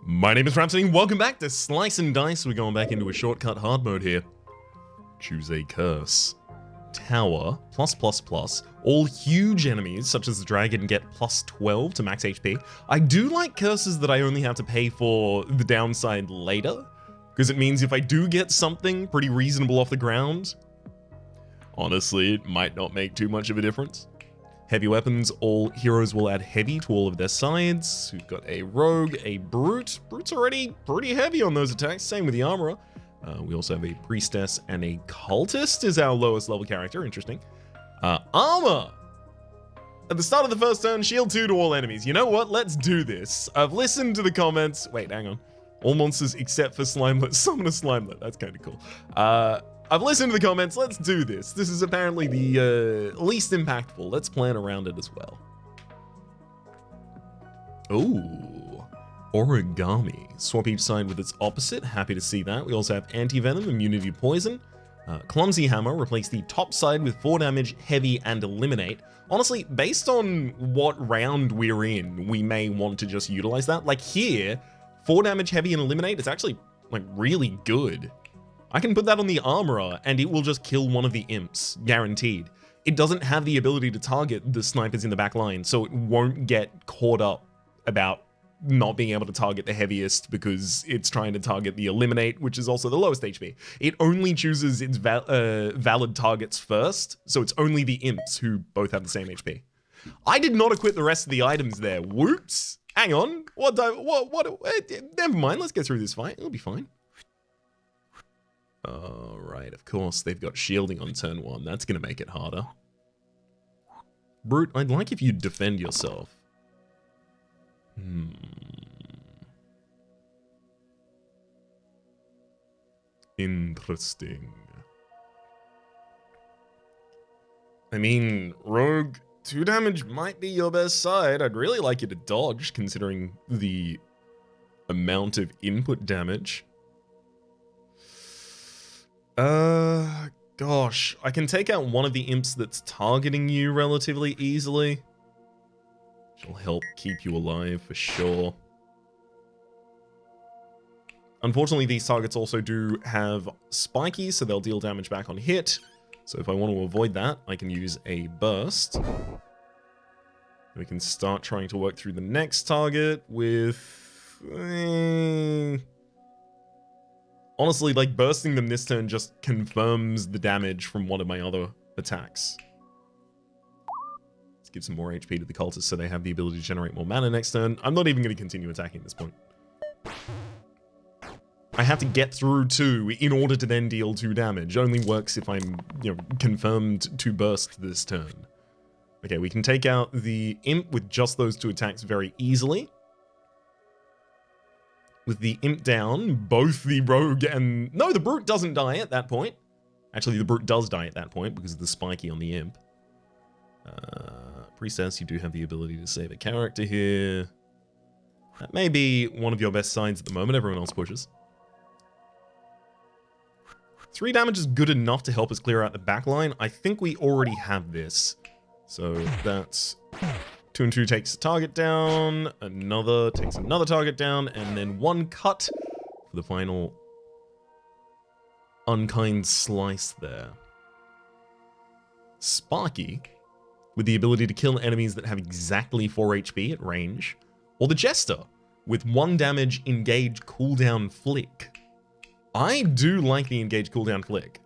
My name is Rhapsody, and welcome back to Slice and Dice. We're going back into a shortcut hard mode here. Choose a curse. Tower, +++. All huge enemies, such as the dragon, get +12 to max HP. I do like curses that I only have to pay for the downside later, because it means if I do get something pretty reasonable off the ground, honestly, it might not make too much of a difference. Heavy weapons, all heroes will add heavy to all of their sides. We've got a rogue, a brute. Brute's already pretty heavy on those attacks, same with the armorer. We also have a priestess and a cultist is our lowest level character, interesting. Armor! At the start of the first turn, shield 2 to all enemies. You know what, let's do this. I've listened to the comments. Wait, hang on. All monsters except for Slimelet. Summon a Slimelet, that's kind of cool. I've listened to the comments, let's do this. This is apparently the least impactful. Let's plan around it as well. Ooh, origami. Swap each side with its opposite, happy to see that. We also have anti-venom, immunity to poison. Clumsy hammer, replace the top side with 4 damage, heavy, and eliminate. Honestly, based on what round we're in, we may want to just utilize that. Like here, 4 damage, heavy, and eliminate is actually like really good. I can put that on the armorer and it will just kill one of the imps, guaranteed. It doesn't have the ability to target the snipers in the back line, so it won't get caught up about not being able to target the heaviest because it's trying to target the eliminate, which is also the lowest HP. It only chooses its valid targets first, so it's only the imps who both have the same HP. I did not equip the rest of the items there. Whoops. Hang on. What? Never mind. Let's get through this fight. It'll be fine. Alright, of course, they've got shielding on turn 1. That's gonna make it harder. Brute, I'd like if you'd defend yourself. Interesting. I mean, rogue, 2 damage might be your best side. I'd really like you to dodge, considering the amount of input damage. Gosh, I can take out one of the imps that's targeting you relatively easily. Which will help keep you alive for sure. Unfortunately, these targets also do have spiky, so they'll deal damage back on hit. So if I want to avoid that, I can use a burst. We can start trying to work through the next target with... Honestly, like, bursting them this turn just confirms the damage from one of my other attacks. Let's give some more HP to the cultists so they have the ability to generate more mana next turn. I'm not even going to continue attacking at this point. I have to get through 2 in order to then deal 2 damage. Only works if I'm, confirmed to burst this turn. Okay, we can take out the imp with just those 2 attacks very easily. With the imp down, both the rogue and... No, the brute doesn't die at that point. Actually, the brute does die at that point because of the spiky on the imp. Priestess, you do have the ability to save a character here. That may be one of your best sides at the moment. Everyone else pushes. 3 damage is good enough to help us clear out the back line. I think we already have this. So that's... 2 and 2 takes a target down, another takes another target down, and then 1 cut for the final unkind slice there. Sparky, with the ability to kill enemies that have exactly 4 HP at range, or the Jester, with 1 damage engage cooldown flick. I do like the engage cooldown flick.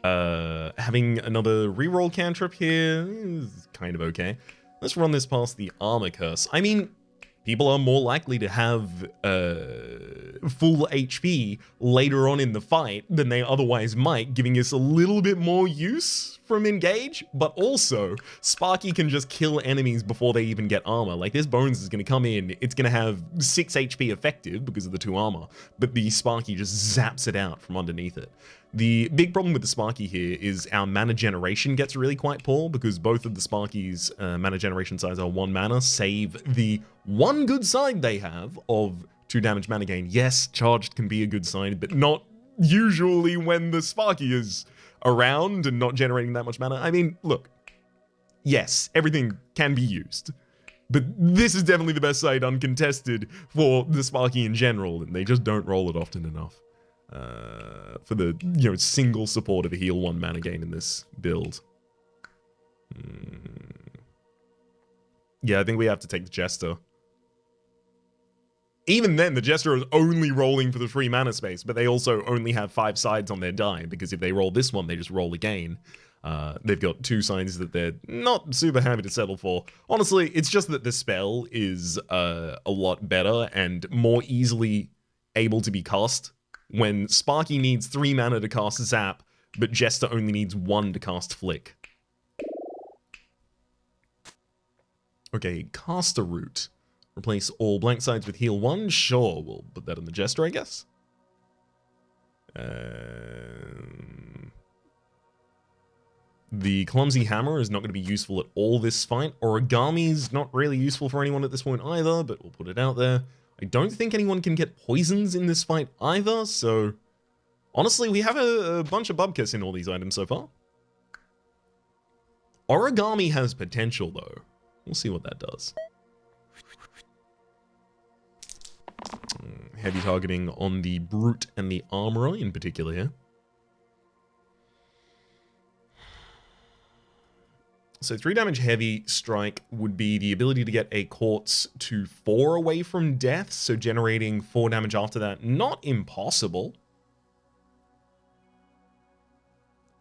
Having another reroll cantrip here is kind of okay. Let's run this past the armor curse. I mean, people are more likely to have full HP later on in the fight than they otherwise might, giving us a little bit more use from engage, but also Sparky can just kill enemies before they even get armor. Like, this Bones is going to come in, it's going to have 6 HP effective because of the 2 armor, but the Sparky just zaps it out from underneath it. The big problem with the Sparky here is our mana generation gets really quite poor because both of the Sparky's mana generation sides are 1 mana, save the 1 good side they have of 2 damage mana gain. Yes, charged can be a good side, but not usually when the Sparky is around and not generating that much mana. I mean, look, yes, everything can be used. But this is definitely the best side uncontested for the Sparky in general, and they just don't roll it often enough. For the, single support of a heal 1 mana gain in this build. Yeah, I think we have to take the Jester. Even then, the Jester is only rolling for the 3 mana space, but they also only have 5 sides on their die, because if they roll this one, they just roll again. They've got 2 sides that they're not super happy to settle for. Honestly, it's just that the spell is a lot better and more easily able to be cast. When Sparky needs 3 mana to cast Zap, but Jester only needs 1 to cast Flick. Okay, Caster Root. Replace all blank sides with heal 1. Sure, we'll put that on the Jester, I guess. The Clumsy Hammer is not going to be useful at all this fight. Origami's not really useful for anyone at this point either, but we'll put it out there. I don't think anyone can get poisons in this fight either, so... Honestly, we have a bunch of Bubkas in all these items so far. Origami has potential, though. We'll see what that does. Heavy targeting on the Brute and the Armorer in particular here. So 3 damage heavy strike would be the ability to get a Quartz to 4 away from death, so generating 4 damage after that. Not impossible.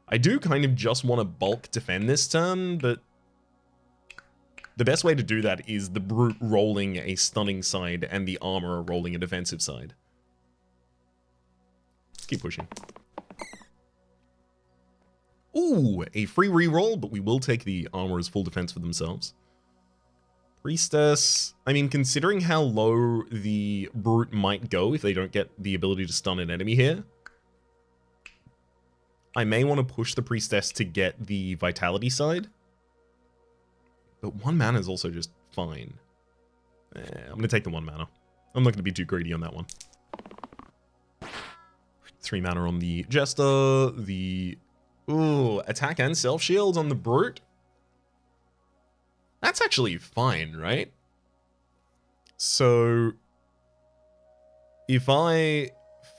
I do kind of just want to bulk defend this turn, but the best way to do that is the Brute rolling a stunning side and the Armorer rolling a defensive side. Let's keep pushing. Ooh, a free reroll, but we will take the Armorer's full defense for themselves. Priestess, I mean, considering how low the Brute might go if they don't get the ability to stun an enemy here, I may want to push the Priestess to get the Vitality side. But 1 mana is also just fine. I'm going to take the 1 mana. I'm not going to be too greedy on that one. 3 mana on the Jester, the... Ooh, attack and self-shield on the Brute. That's actually fine, right? So, if I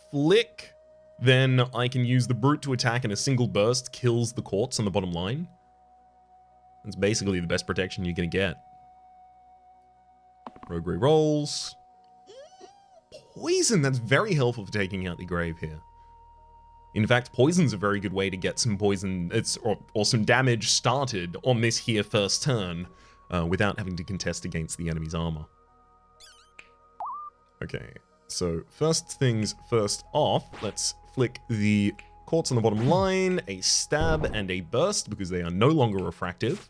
flick, then I can use the Brute to attack and a single burst kills the Quartz on the bottom line. It's basically the best protection you're going to get. Rogue rolls. Poison, that's very helpful for taking out the Grave here. In fact, poison's a very good way to get some poison, or some damage started on this here first turn, without having to contest against the enemy's armor. Okay, so first things first off, let's flick the Quartz on the bottom line, a stab and a burst, because they are no longer refractive.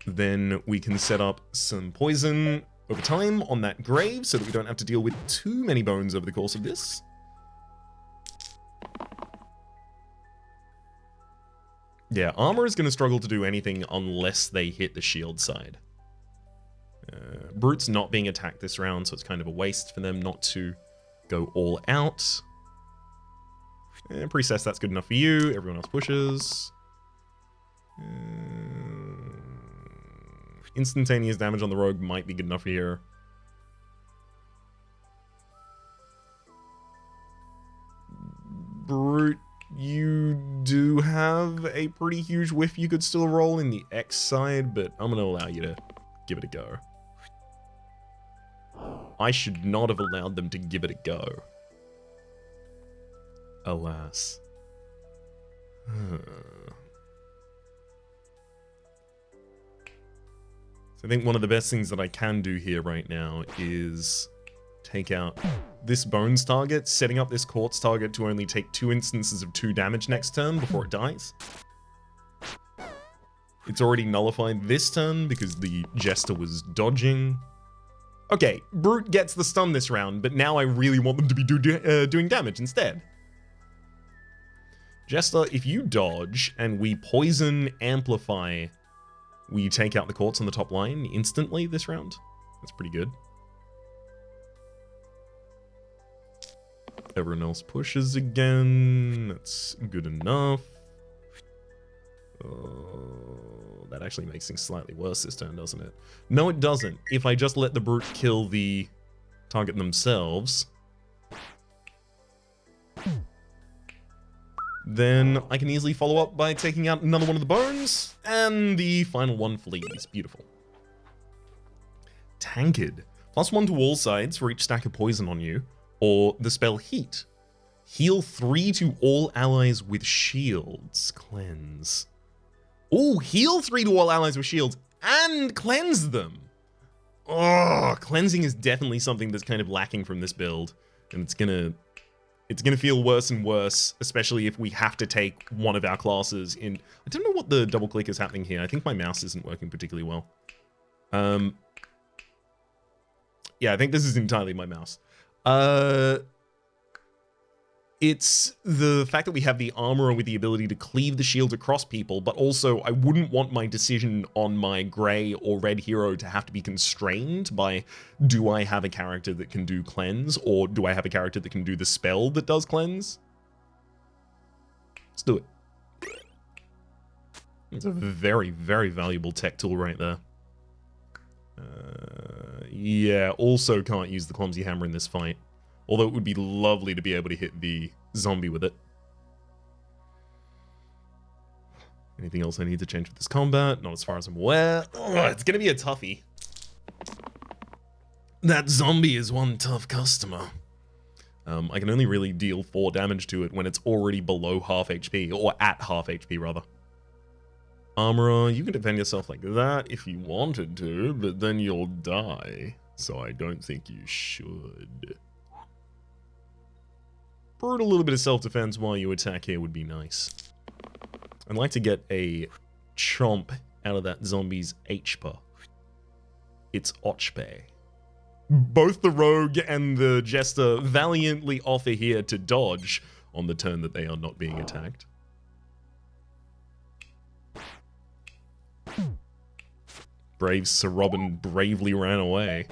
Then we can set up some poison over time on that Grave, so that we don't have to deal with too many bones over the course of this. Yeah, Armor is going to struggle to do anything unless they hit the shield side. Brute's not being attacked this round, so it's kind of a waste for them not to go all out. Priestess, that's good enough for you. Everyone else pushes. Instantaneous damage on the Rogue might be good enough here. Brute, you do have a pretty huge whiff you could still roll in the X side, but I'm going to allow you to give it a go. I should not have allowed them to give it a go. Alas. So I think one of the best things that I can do here right now is take out this Bones target, setting up this Quartz target to only take 2 instances of 2 damage next turn before it dies. It's already nullified this turn because the Jester was dodging. Okay, Brute gets the stun this round, but now I really want them to be doing damage instead. Jester, if you dodge and we poison amplify, we take out the Quartz on the top line instantly this round. That's pretty good. Everyone else pushes again. That's good enough. That that actually makes things slightly worse this turn, doesn't it? No, it doesn't. If I just let the brute kill the target themselves, then I can easily follow up by taking out another one of the bones, and the final one flees. Beautiful. Tankard. +1 to all sides for each stack of poison on you, or the spell Heat. Heal 3 to all allies with shields. Cleanse. Oh, heal 3 to all allies with shields and cleanse them. Oh, cleansing is definitely something that's kind of lacking from this build, and it's gonna feel worse and worse, especially if we have to take one of our classes in. I don't know what the double click is happening here. I think my mouse isn't working particularly well. Yeah, I think this is entirely my mouse. It's the fact that we have the armorer with the ability to cleave the shield across people, but also I wouldn't want my decision on my gray or red hero to have to be constrained by, do I have a character that can do cleanse, or do I have a character that can do the spell that does cleanse? Let's do it. It's a very, very valuable tech tool right there. Yeah, also can't use the clumsy hammer in this fight. Although it would be lovely to be able to hit the zombie with it. Anything else I need to change with this combat? Not as far as I'm aware. Oh, it's going to be a toughie. That zombie is one tough customer. I can only really deal 4 damage to it when it's already below half HP, or at half HP rather. Armorer, you can defend yourself like that if you wanted to, but then you'll die. So I don't think you should. Brute, a little bit of self-defense while you attack here would be nice. I'd like to get a chomp out of that zombie's HP. It's Ochpe. Both the rogue and the jester valiantly offer here to dodge on the turn that they are not being attacked. Brave Sir Robin bravely ran away.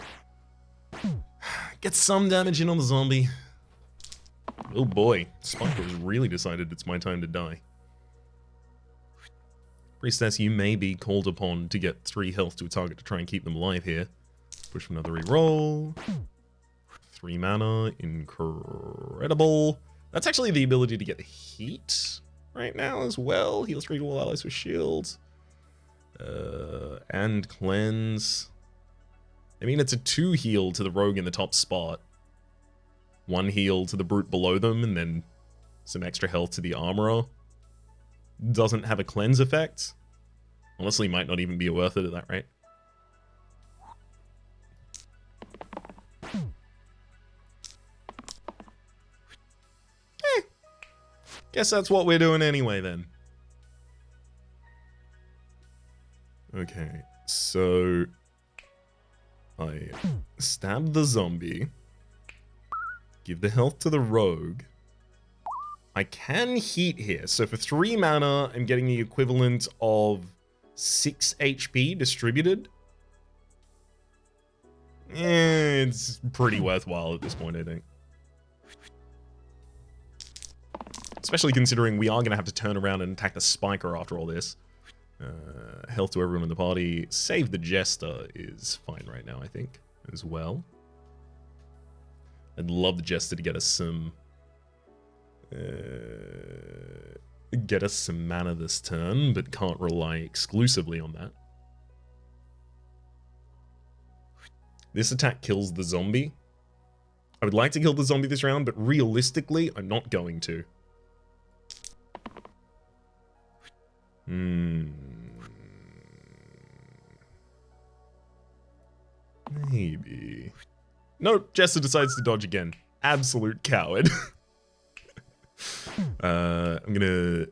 Get some damage in on the zombie. Oh boy, Spiker has really decided it's my time to die. Priestess, you may be called upon to get 3 health to a target to try and keep them alive here. Push for another reroll. 3 mana, incredible. That's actually the ability to get the heat right now as well. Heal 3 to all allies with shields. And cleanse. I mean, it's a 2 heal to the rogue in the top spot. 1 heal to the brute below them, and then some extra health to the armorer. Doesn't have a cleanse effect. Honestly, might not even be worth it at that rate. Guess that's what we're doing anyway then. Okay, so I stab the zombie. Give the health to the rogue. I can heat here. So for 3 mana, I'm getting the equivalent of 6 HP distributed. It's pretty worthwhile at this point, I think. Especially considering we are going to have to turn around and attack the Spiker after all this. Health to everyone in the party. Save the Jester is fine right now, I think, as well. I'd love the Jester to get us some mana this turn, but can't rely exclusively on that. This attack kills the zombie. I would like to kill the zombie this round, but realistically, I'm not going to. Maybe. Nope, Jester decides to dodge again. Absolute coward. I'm gonna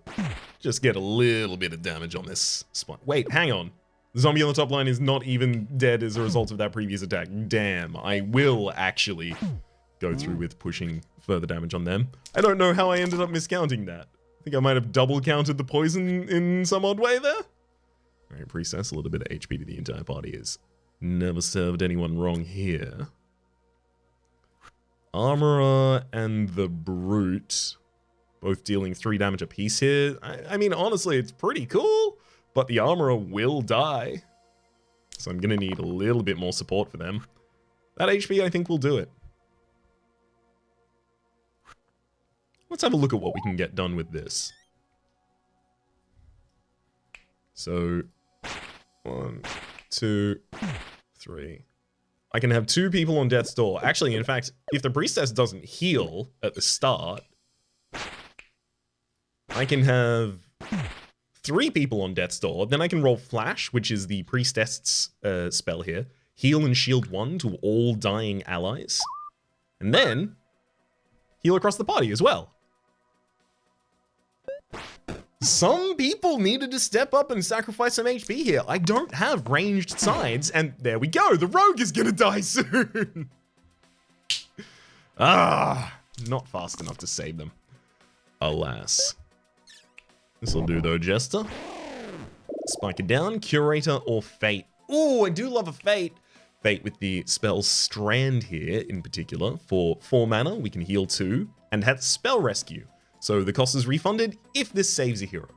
just get a little bit of damage on this spot. Wait, hang on. The zombie on the top line is not even dead as a result of that previous attack. Damn, I will actually go through with pushing further damage on them. I don't know how I ended up miscounting that. I think I might have double counted the poison in some odd way there. Alright, Priestess, a little bit of HP to the entire party is never served anyone wrong here. Armorer and the Brute, both dealing 3 damage apiece here. I mean, honestly, it's pretty cool, but the armorer will die. So I'm going to need a little bit more support for them. That HP, I think, will do it. Let's have a look at what we can get done with this. So, 1, 2, 3. I can have 2 people on death's door. Actually, in fact, if the priestess doesn't heal at the start, I can have 3 people on death's door. Then I can roll flash, which is the priestess's spell here. Heal and shield 1 to all dying allies. And then heal across the party as well. Some people needed to step up and sacrifice some HP here. I don't have ranged sides, and there we go. The rogue is gonna die soon. Not fast enough to save them. Alas. This'll do though, Jester. Spike it down, Curator or Fate. Ooh, I do love a Fate. Fate with the spell Strand here in particular. For 4 mana, we can heal 2 and have Spell Rescue. So the cost is refunded if this saves a hero.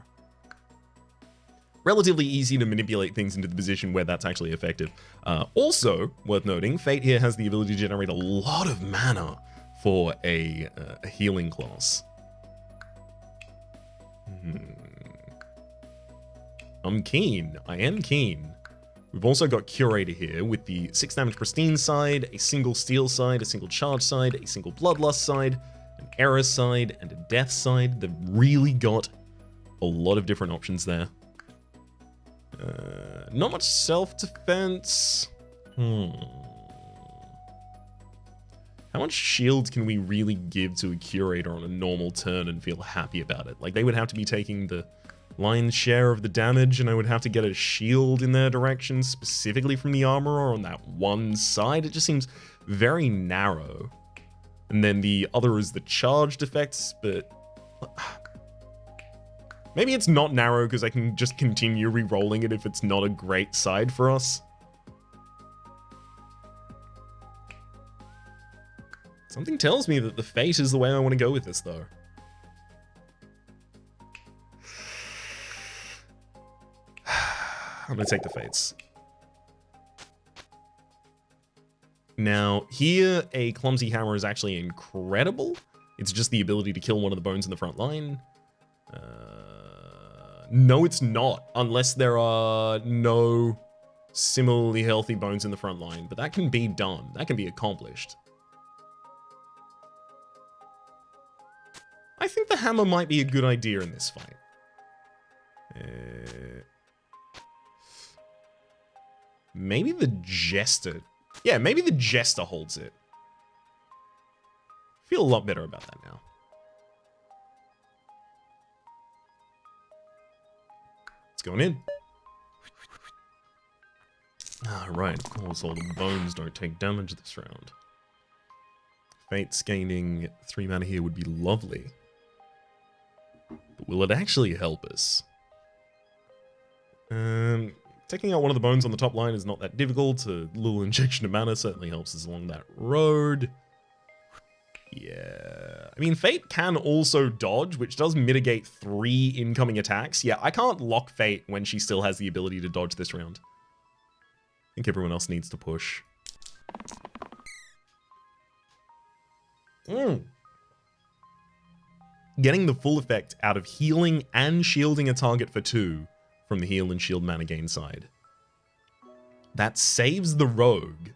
Relatively easy to manipulate things into the position where that's actually effective. Also, worth noting, Fate here has the ability to generate a lot of mana for a healing class. I'm keen. I am keen. We've also got Curator here with the 6 damage Pristine side, a single Steel side, a single Charge side, a single Bloodlust side, an Error side, and a Death side. They've really got a lot of different options there. Not much self-defense. How much shield can we really give to a Curator on a normal turn and feel happy about it? Like, they would have to be taking the lion's share of the damage, and I would have to get a shield in their direction, specifically from the armorer on that one side. It just seems very narrow. And then the other is the charged effects, but maybe it's not narrow because I can just continue re-rolling it if it's not a great side for us. Something tells me that the Fate is the way I want to go with this, though. I'm going to take the Fates. Now, here, a Clumsy Hammer is actually incredible. It's just the ability to kill one of the bones in the front line. No, it's not, unless there are no similarly healthy bones in the front line. But that can be done. That can be accomplished. I think the hammer might be a good idea in this fight. Maybe the Jester. Yeah, maybe the Jester holds it. Feel a lot better about that now. It's going in. Right, of course, all the bones don't take damage this round. Fate's gaining 3 mana here would be lovely. But will it actually help us? Taking out one of the bones on the top line is not that difficult. A little injection of mana certainly helps us along that road. Yeah. I mean, Fate can also dodge, which does mitigate 3 incoming attacks. Yeah, I can't lock Fate when she still has the ability to dodge this round. I think everyone else needs to push. Getting the full effect out of healing and shielding a target for 2 from the heal and shield mana gain side. That saves the rogue.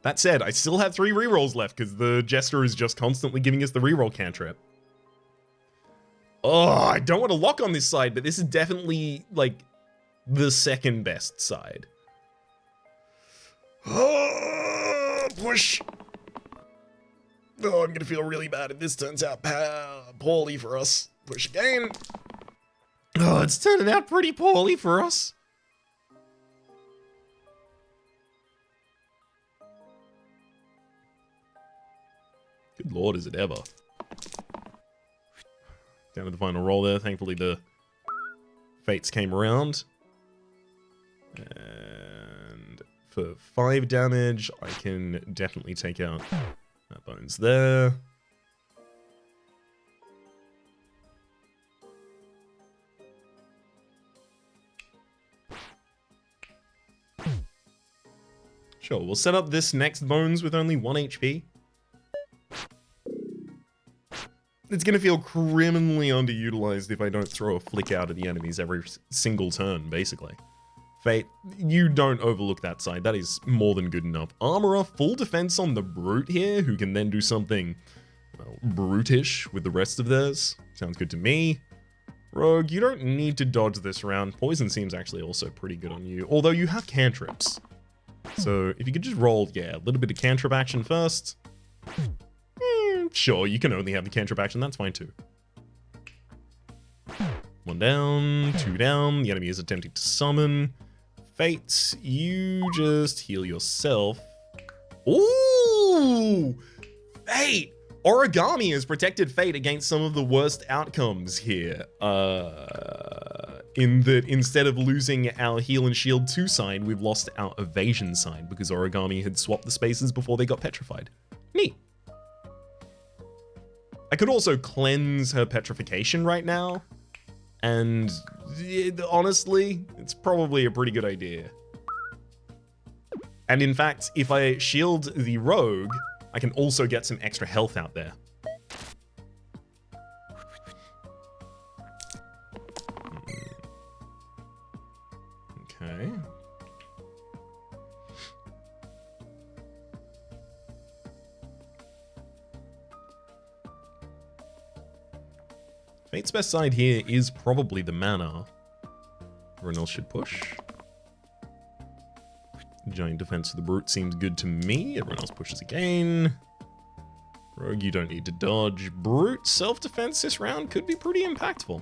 That said, I still have 3 rerolls left because the Jester is just constantly giving us the reroll cantrip. Oh, I don't want to lock on this side, but this is definitely, like, the second best side. Oh, push. Oh, I'm gonna feel really bad if this turns out poorly for us. Push again. Oh, it's turning out pretty poorly for us. Good lord, is it ever. Down to the final roll there. Thankfully, the Fates came around. And for 5 damage, I can definitely take out that bones there. Sure, we'll set up this next bones with only 1 HP. It's going to feel criminally underutilized if I don't throw a flick out at the enemies every single turn, basically. Fate, you don't overlook that side. That is more than good enough. Armorer, full defense on the Brute here, who can then do something, well, brutish with the rest of theirs. Sounds good to me. Rogue, you don't need to dodge this round. Poison seems actually also pretty good on you, although you have cantrips. So if you could just roll, yeah, a little bit of cantrip action first. Sure, you can only have the cantrip action, that's fine too. 1 down, 2 down, the enemy is attempting to summon. Fates, you just heal yourself. Ooh! Fate! Origami has protected Fate against some of the worst outcomes here. In that instead of losing our heal and shield 2 side, we've lost our evasion side because Origami had swapped the spaces before they got petrified. Neat. I could also cleanse her petrification right now, and honestly, it's probably a pretty good idea. And in fact, if I shield the rogue, I can also get some extra health out there. Okay. Fate's best side here is probably the mana. Everyone else should push. Giant defense for the Brute seems good to me. Everyone else pushes again. Rogue, you don't need to dodge. Brute self-defense this round could be pretty impactful.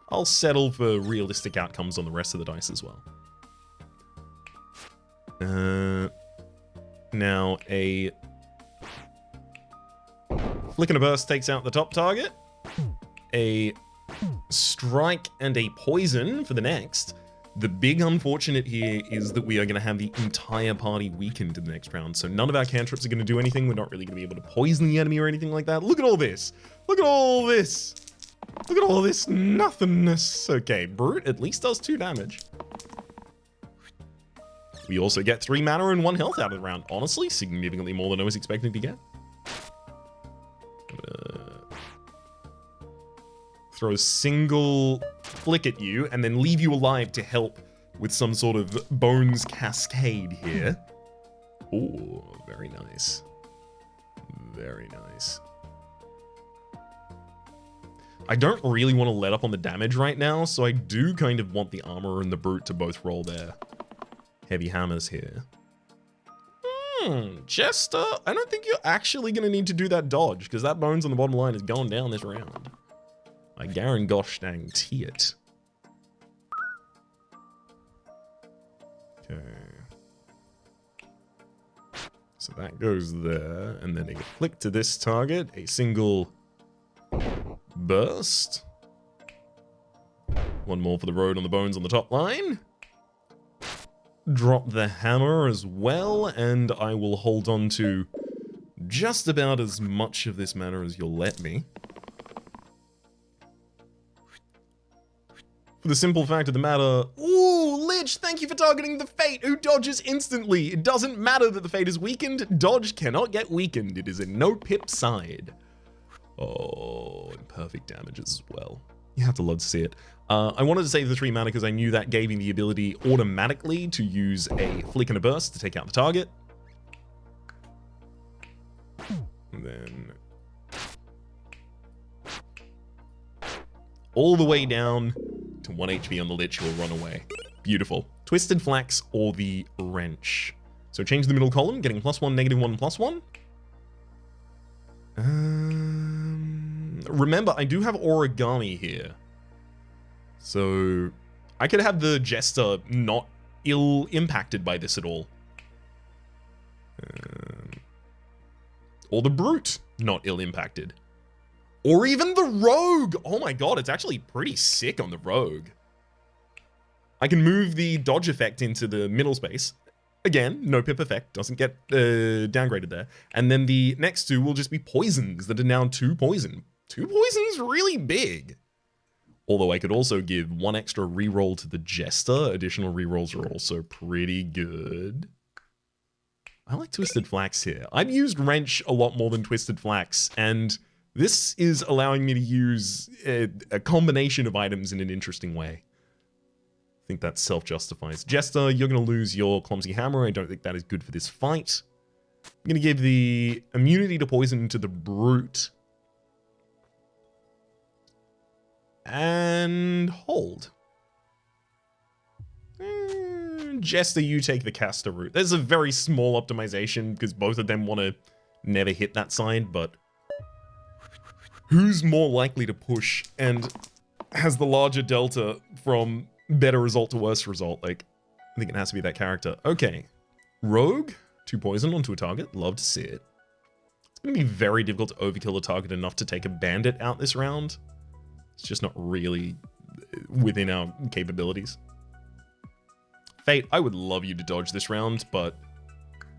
I'll settle for realistic outcomes on the rest of the dice as well. Now a Flick and a Burst takes out the top target. A Strike and a Poison for the next. The big unfortunate here is that we are going to have the entire party weakened in the next round, so none of our cantrips are going to do anything. We're not really going to be able to poison the enemy or anything like that. Look at all this! Look at all this! Look at all this nothingness! Okay, Brute at least does 2 damage. We also get 3 mana and 1 health out of the round. Honestly, significantly more than I was expecting to get. I'm gonna throw a single flick at you and then leave you alive to help with some sort of bones cascade here. Oh, very nice. Very nice. I don't really want to let up on the damage right now, so I do kind of want the armor and the Brute to both roll their heavy hammers here. Jester, I don't think you're actually going to need to do that dodge, because that bones on the bottom line is going down this round. I guarantee it. Okay. So that goes there, and then a flick to this target, a single burst. 1 more for the road on the bones on the top line. Drop the hammer as well, and I will hold on to just about as much of this mana as you'll let me. For the simple fact of the matter, ooh, Lich, thank you for targeting the Fate, who dodges instantly. It doesn't matter that the Fate is weakened. Dodge cannot get weakened. It is a no-pip side. Oh, and perfect damage as well. You have to love to see it. I wanted to save the 3 mana because I knew that gave me the ability automatically to use a Flick and a Burst to take out the target. And then all the way down to 1 HP on the Lich will run away. Beautiful. Twisted Flax or the Wrench. So change the middle column, getting +1, -1, +1. Remember, I do have Origami here. So I could have the Jester not ill-impacted by this at all. Or the Brute not ill-impacted. Or even the Rogue! Oh my god, it's actually pretty sick on the Rogue. I can move the dodge effect into the middle space. Again, no pip effect, doesn't get downgraded there. And then the next 2 will just be poisons that are now 2 poison. 2 poisons really big. Although I could also give one extra reroll to the Jester. Additional rerolls are also pretty good. I like Twisted Flax here. I've used Wrench a lot more than Twisted Flax, and this is allowing me to use a combination of items in an interesting way. I think that self-justifies. Jester, you're going to lose your Clumsy Hammer. I don't think that is good for this fight. I'm going to give the immunity to poison to the Brute. And hold. Jester, you take the caster route. There's a very small optimization because both of them want to never hit that side, but who's more likely to push and has the larger delta from better result to worse result? Like, I think it has to be that character. Okay. Rogue, 2 poison onto a target. Love to see it. It's going to be very difficult to overkill a target enough to take a bandit out this round. It's just not really within our capabilities. Fate, I would love you to dodge this round, but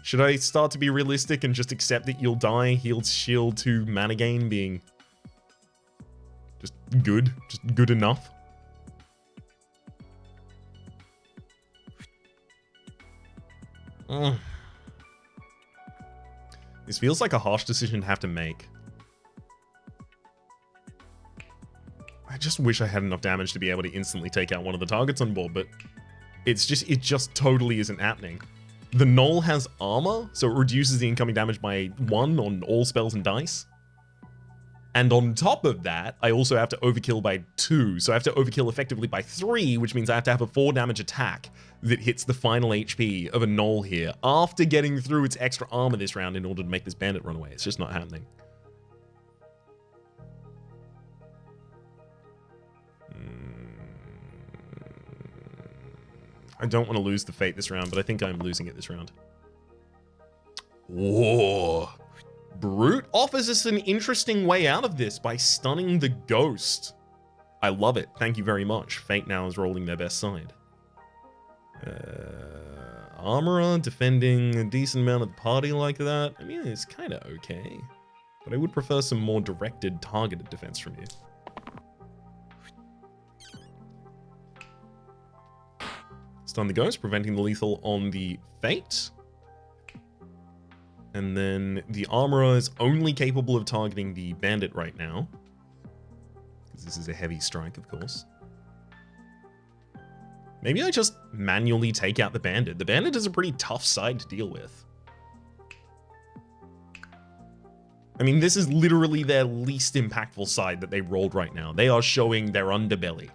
should I start to be realistic and just accept that you'll die, healed shield to mana gain being just good enough? This feels like a harsh decision to have to make. I just wish I had enough damage to be able to instantly take out one of the targets on board, but it just totally isn't happening. The Null has armor, so it reduces the incoming damage by 1 on all spells and dice. And on top of that, I also have to overkill by 2, so I have to overkill effectively by 3, which means I have to have a 4 damage attack that hits the final HP of a Null here after getting through its extra armor this round in order to make this bandit run away. It's just not happening. I don't want to lose the Fate this round, but I think I'm losing it this round. Whoa. Brute offers us an interesting way out of this by stunning the Ghost. I love it. Thank you very much. Fate now is rolling their best side. Armorer defending a decent amount of the party like that. I mean, it's kind of okay. But I would prefer some more directed, targeted defense from you. Stun the Ghost, preventing the lethal on the Fate. And then the Armorer is only capable of targeting the Bandit right now. Because this is a heavy strike, of course. Maybe I just manually take out the Bandit. The Bandit is a pretty tough side to deal with. I mean, this is literally their least impactful side that they rolled right now. They are showing their underbelly.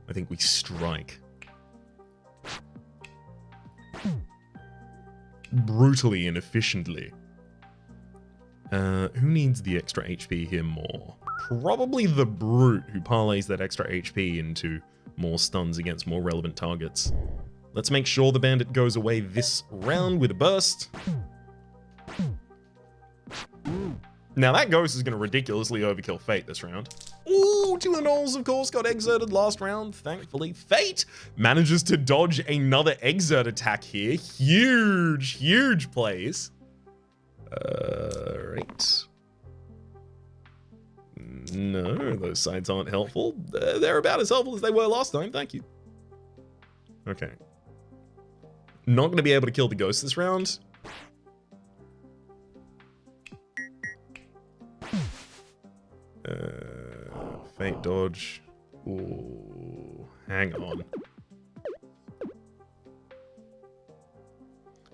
I think we strike. Brutally and efficiently. Who needs the extra HP here more? Probably the Brute, who parlays that extra HP into more stuns against more relevant targets. Let's make sure the Bandit goes away this round with a burst. Now that Ghost is going to ridiculously overkill Fate this round. Ooh, 2 of the Knolls, of course, got exerted last round, thankfully. Fate manages to dodge another exert attack here. Huge, huge plays. Right. No, those sides aren't helpful. They're about as helpful as they were last time, thank you. Okay. Not going to be able to kill the Ghost this round. Fate dodge. Ooh, hang on.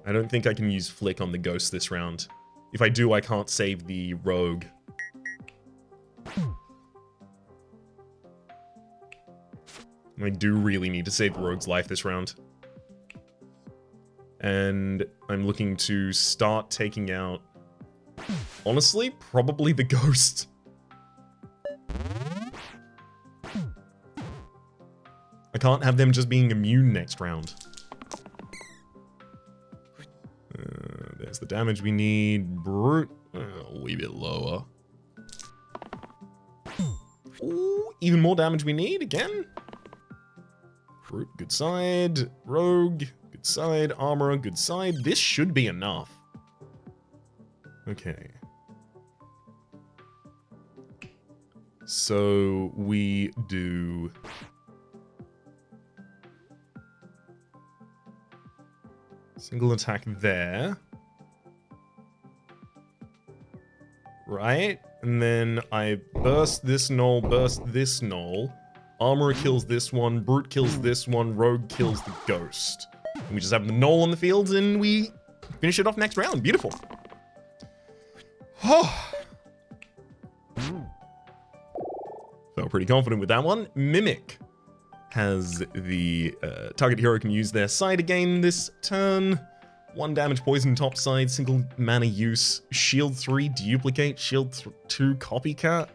I don't think I can use Flick on the Ghost this round. If I do, I can't save the Rogue. I do really need to save the Rogue's life this round. And I'm looking to start taking out, honestly, probably the Ghost. I can't have them just being immune next round. There's the damage we need. Brute, a wee bit lower. Ooh, even more damage we need again. Brute, good side. Rogue, good side. Armorer, good side. This should be enough. Okay. So we do... single attack there. Right? And then I burst this gnoll, Armorer kills this one, Brute kills this one, Rogue kills the Ghost. And we just have the gnoll on the field and we finish it off next round. Beautiful. Oh. Felt pretty confident with that one. Mimic has the target hero can use their side again this turn. 1 damage poison top side, single mana use, shield 3 duplicate, shield 2 copycat.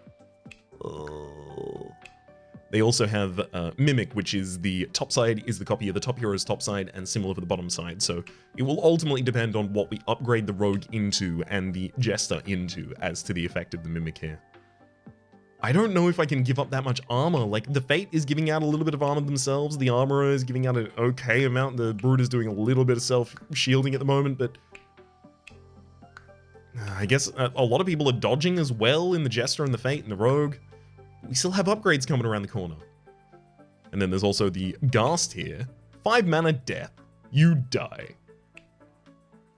They also have Mimic, which is the top side is the copy of the top hero's top side and similar for the bottom side. So it will ultimately depend on what we upgrade the Rogue into and the Jester into as to the effect of the Mimic here. I don't know if I can give up that much armor. Like, the Fate is giving out a little bit of armor themselves. The Armorer is giving out an okay amount. The Brute is doing a little bit of self-shielding at the moment, but... I guess a lot of people are dodging as well in the Jester and the Fate and the Rogue. We still have upgrades coming around the corner. And then there's also the Ghast here. 5 mana death. You die.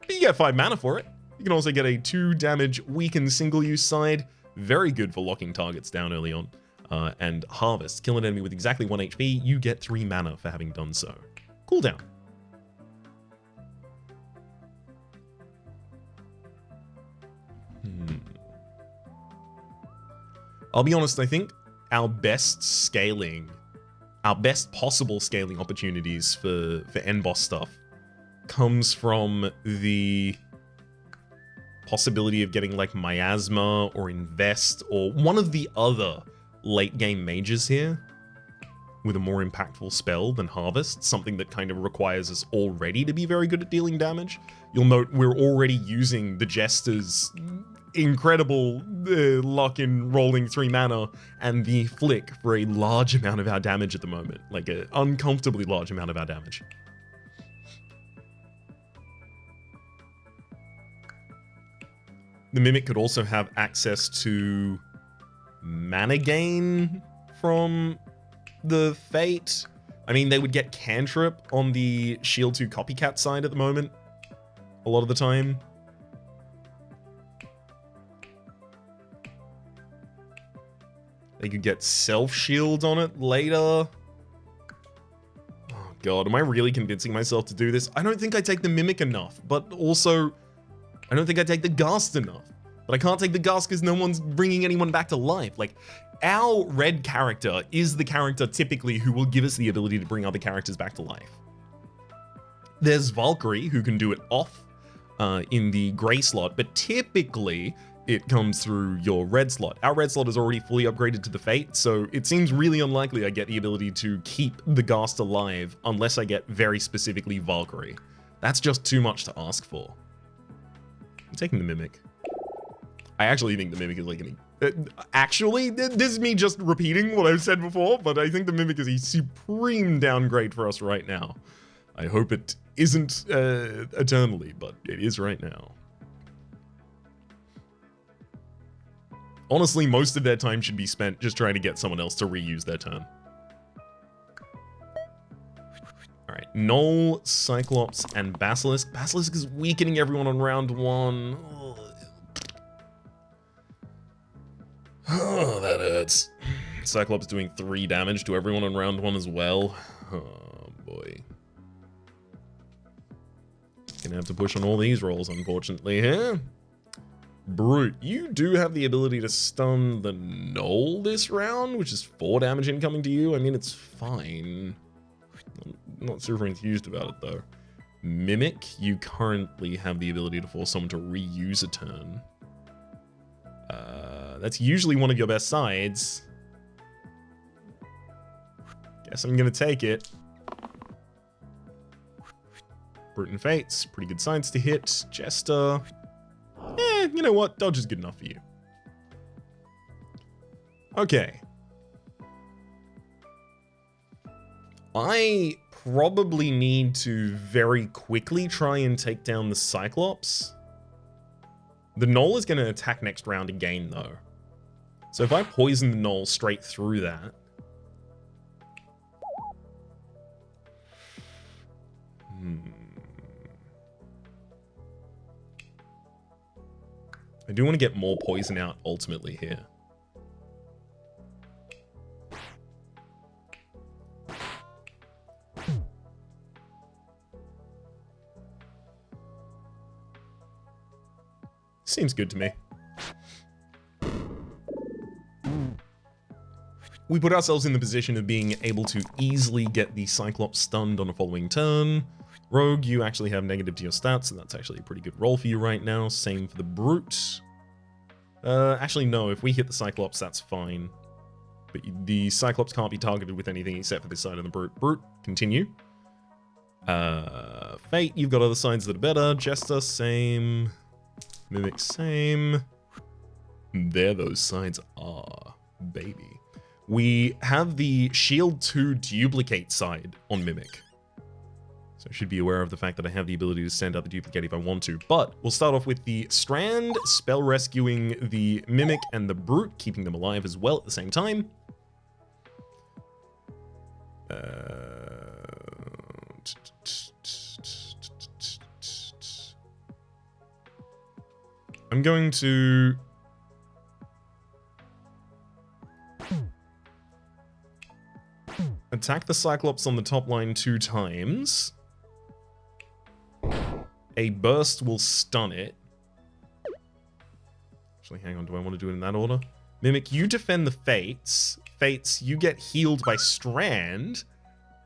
But you get 5 mana for it. You can also get a 2 damage weakened single-use side. Very good for locking targets down early on. And Harvest. Kill an enemy with exactly 1 HP. You get 3 mana for having done so. Cooldown. I'll be honest, I think our best possible scaling opportunities for end boss stuff comes from the possibility of getting like Miasma or Invest or one of the other late game mages here with a more impactful spell than Harvest, something that kind of requires us already to be very good at dealing damage. You'll note we're already using the Jester's incredible luck in rolling 3 mana and the Flick for a large amount of our damage at the moment, like an uncomfortably large amount of our damage. The Mimic could also have access to mana gain from the Fate. I mean, they would get Cantrip on the Shield 2 Copycat side at the moment, a lot of the time. They could get Self-Shield on it later. Oh god, am I really convincing myself to do this? I don't think I take the Mimic enough, but also I don't think I take the Ghast enough. But I can't take the Ghast because no one's bringing anyone back to life. Like, our red character is the character typically who will give us the ability to bring other characters back to life. There's Valkyrie, who can do it off in the gray slot, but typically it comes through your red slot. Our red slot is already fully upgraded to the Fate, so it seems really unlikely I get the ability to keep the Ghast alive unless I get very specifically Valkyrie. That's just too much to ask for. I'm taking the Mimic. I actually think the Mimic is like actually, this is me just repeating what I've said before, but I think the Mimic is a supreme downgrade for us right now. I hope it isn't eternally, but it is right now. Honestly, most of their time should be spent just trying to get someone else to reuse their turn. Alright, Gnoll, Cyclops, and Basilisk. Basilisk is weakening everyone on round 1. Oh, that hurts. Cyclops doing 3 damage to everyone on round 1 as well. Oh, boy. Gonna have to push on all these rolls, unfortunately, here. Brute, you do have the ability to stun the Gnoll this round, which is 4 damage incoming to you. I mean, it's fine. I'm not super enthused about it, though. Mimic, you currently have the ability to force someone to reuse a turn. That's usually one of your best sides. Guess I'm gonna take it. Brute and Fates, pretty good sides to hit. Jester. You know what? Dodge is good enough for you. Okay. I probably need to very quickly try and take down the Cyclops. The Gnoll is going to attack next round again, though. So if I poison the knoll straight through that... I do want to get more poison out ultimately here. Seems good to me. We put ourselves in the position of being able to easily get the Cyclops stunned on a following turn. Rogue, you actually have negative to your stats, so that's actually a pretty good roll for you right now. Same for the Brute. Actually, no, if we hit the Cyclops, that's fine. But the Cyclops can't be targeted with anything except for this side of the Brute. Brute, continue. Fate, you've got other sides that are better. Jester, same. Mimic, same. There those sides are, baby. We have the Shield 2 duplicate side on Mimic. So I should be aware of the fact that I have the ability to send out the duplicate if I want to. But we'll start off with the Strand, spell rescuing the Mimic and the Brute, keeping them alive as well at the same time. I'm going to... attack the Cyclops on the top line 2 times. A burst will stun it. Actually, hang on, do I want to do it in that order? Mimic, you defend the Fates. Fates, you get healed by Strand.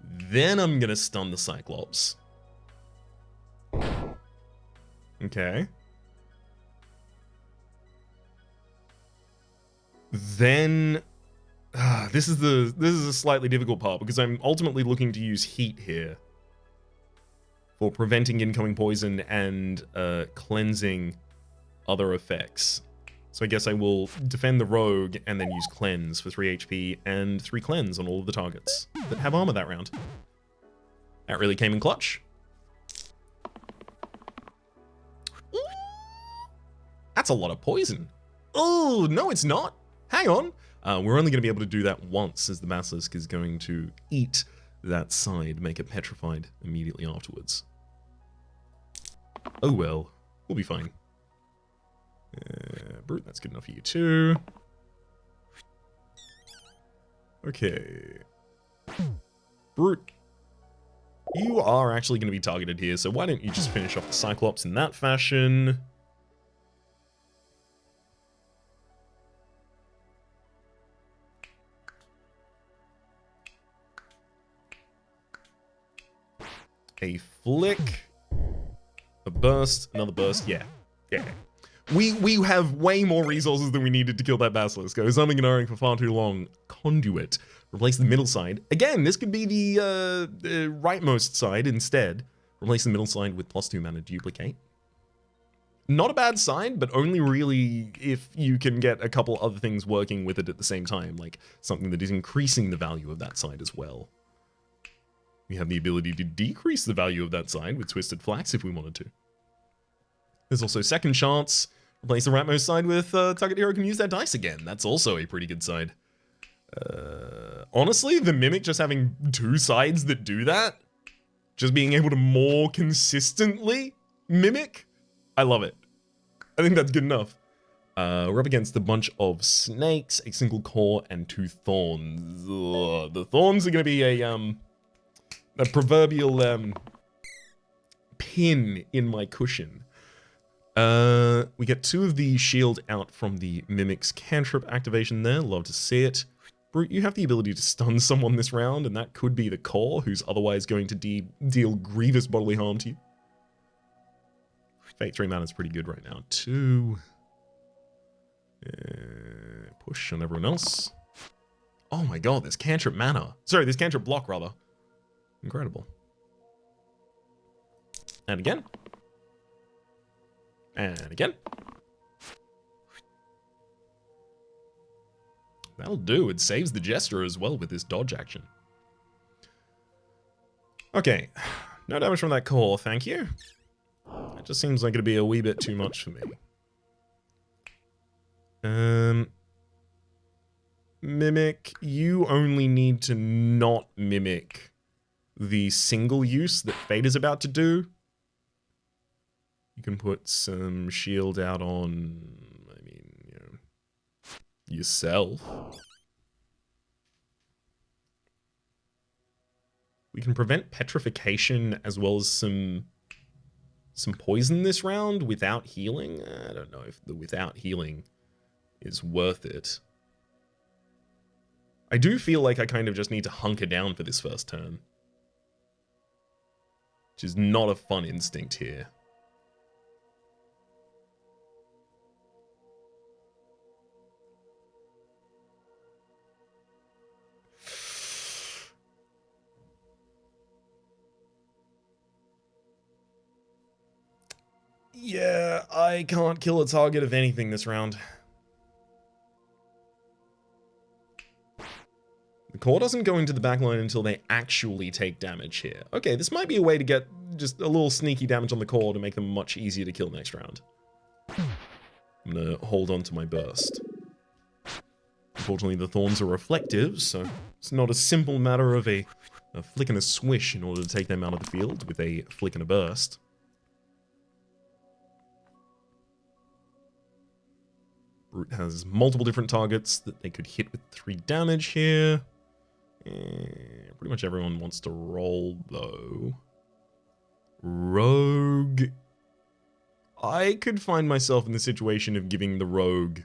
Then I'm gonna stun the Cyclops. Okay. Then... this is a slightly difficult part because I'm ultimately looking to use heat here for preventing incoming poison and cleansing other effects. So I guess I will defend the rogue and then use cleanse for 3 HP and 3 cleanse on all of the targets that have armor that round. That really came in clutch. That's a lot of poison. Oh, no, it's not. Hang on. We're only going to be able to do that once, as the Basilisk is going to eat that side, make it petrified immediately afterwards. Oh well, we'll be fine. Brute, that's good enough for you too. Okay. Brute, you are actually going to be targeted here, so why don't you just finish off the Cyclops in that fashion? A flick, a burst, another burst. Yeah. We have way more resources than we needed to kill that Basilisk. I was umming and ahhing for far too long. Conduit. Replace the middle side. Again, this could be the rightmost side instead. Replace the middle side with +2 mana duplicate. Not a bad side, but only really if you can get a couple other things working with it at the same time, like something that is increasing the value of that side as well. We have the ability to decrease the value of that side with Twisted Flax if we wanted to. There's also Second Chance. Replace the rightmost side with target hero can use their dice again. That's also a pretty good side. Honestly, the Mimic just having 2 sides that do that, just being able to more consistently mimic, I love it. I think that's good enough. We're up against a bunch of snakes, a single core, and 2 thorns. Ugh, the thorns are going to be a proverbial pin in my cushion. We get 2 of the shield out from the Mimic's cantrip activation there. Love to see it. Brute, you have the ability to stun someone this round, and that could be the core, who's otherwise going to deal grievous bodily harm to you. Fate 3 mana is pretty good right now, too. Push on everyone else. Oh my god, there's cantrip mana. Sorry, there's cantrip block, rather. Incredible. And again. And again. That'll do. It saves the Jester as well with this dodge action. Okay. No damage from that core, thank you. That just seems like it'd be a wee bit too much for me. Mimic, you only need to not mimic the single use that Fate is about to do. You can put some shield out on, I mean, you know, yourself. We can prevent petrification as well as some poison this round without healing. I don't know if the without healing is worth it. I do feel like I kind of just need to hunker down for this first turn, which is not a fun instinct here. Yeah, I can't kill a target of anything this round. The core doesn't go into the backline until they actually take damage here. Okay, this might be a way to get just a little sneaky damage on the core to make them much easier to kill next round. I'm gonna hold on to my burst. Unfortunately, the thorns are reflective, so it's not a simple matter of a flick and a swish in order to take them out of the field with a flick and a burst. Brute has multiple different targets that they could hit with 3 damage here. Pretty much everyone wants to roll, though. Rogue. I could find myself in the situation of giving the rogue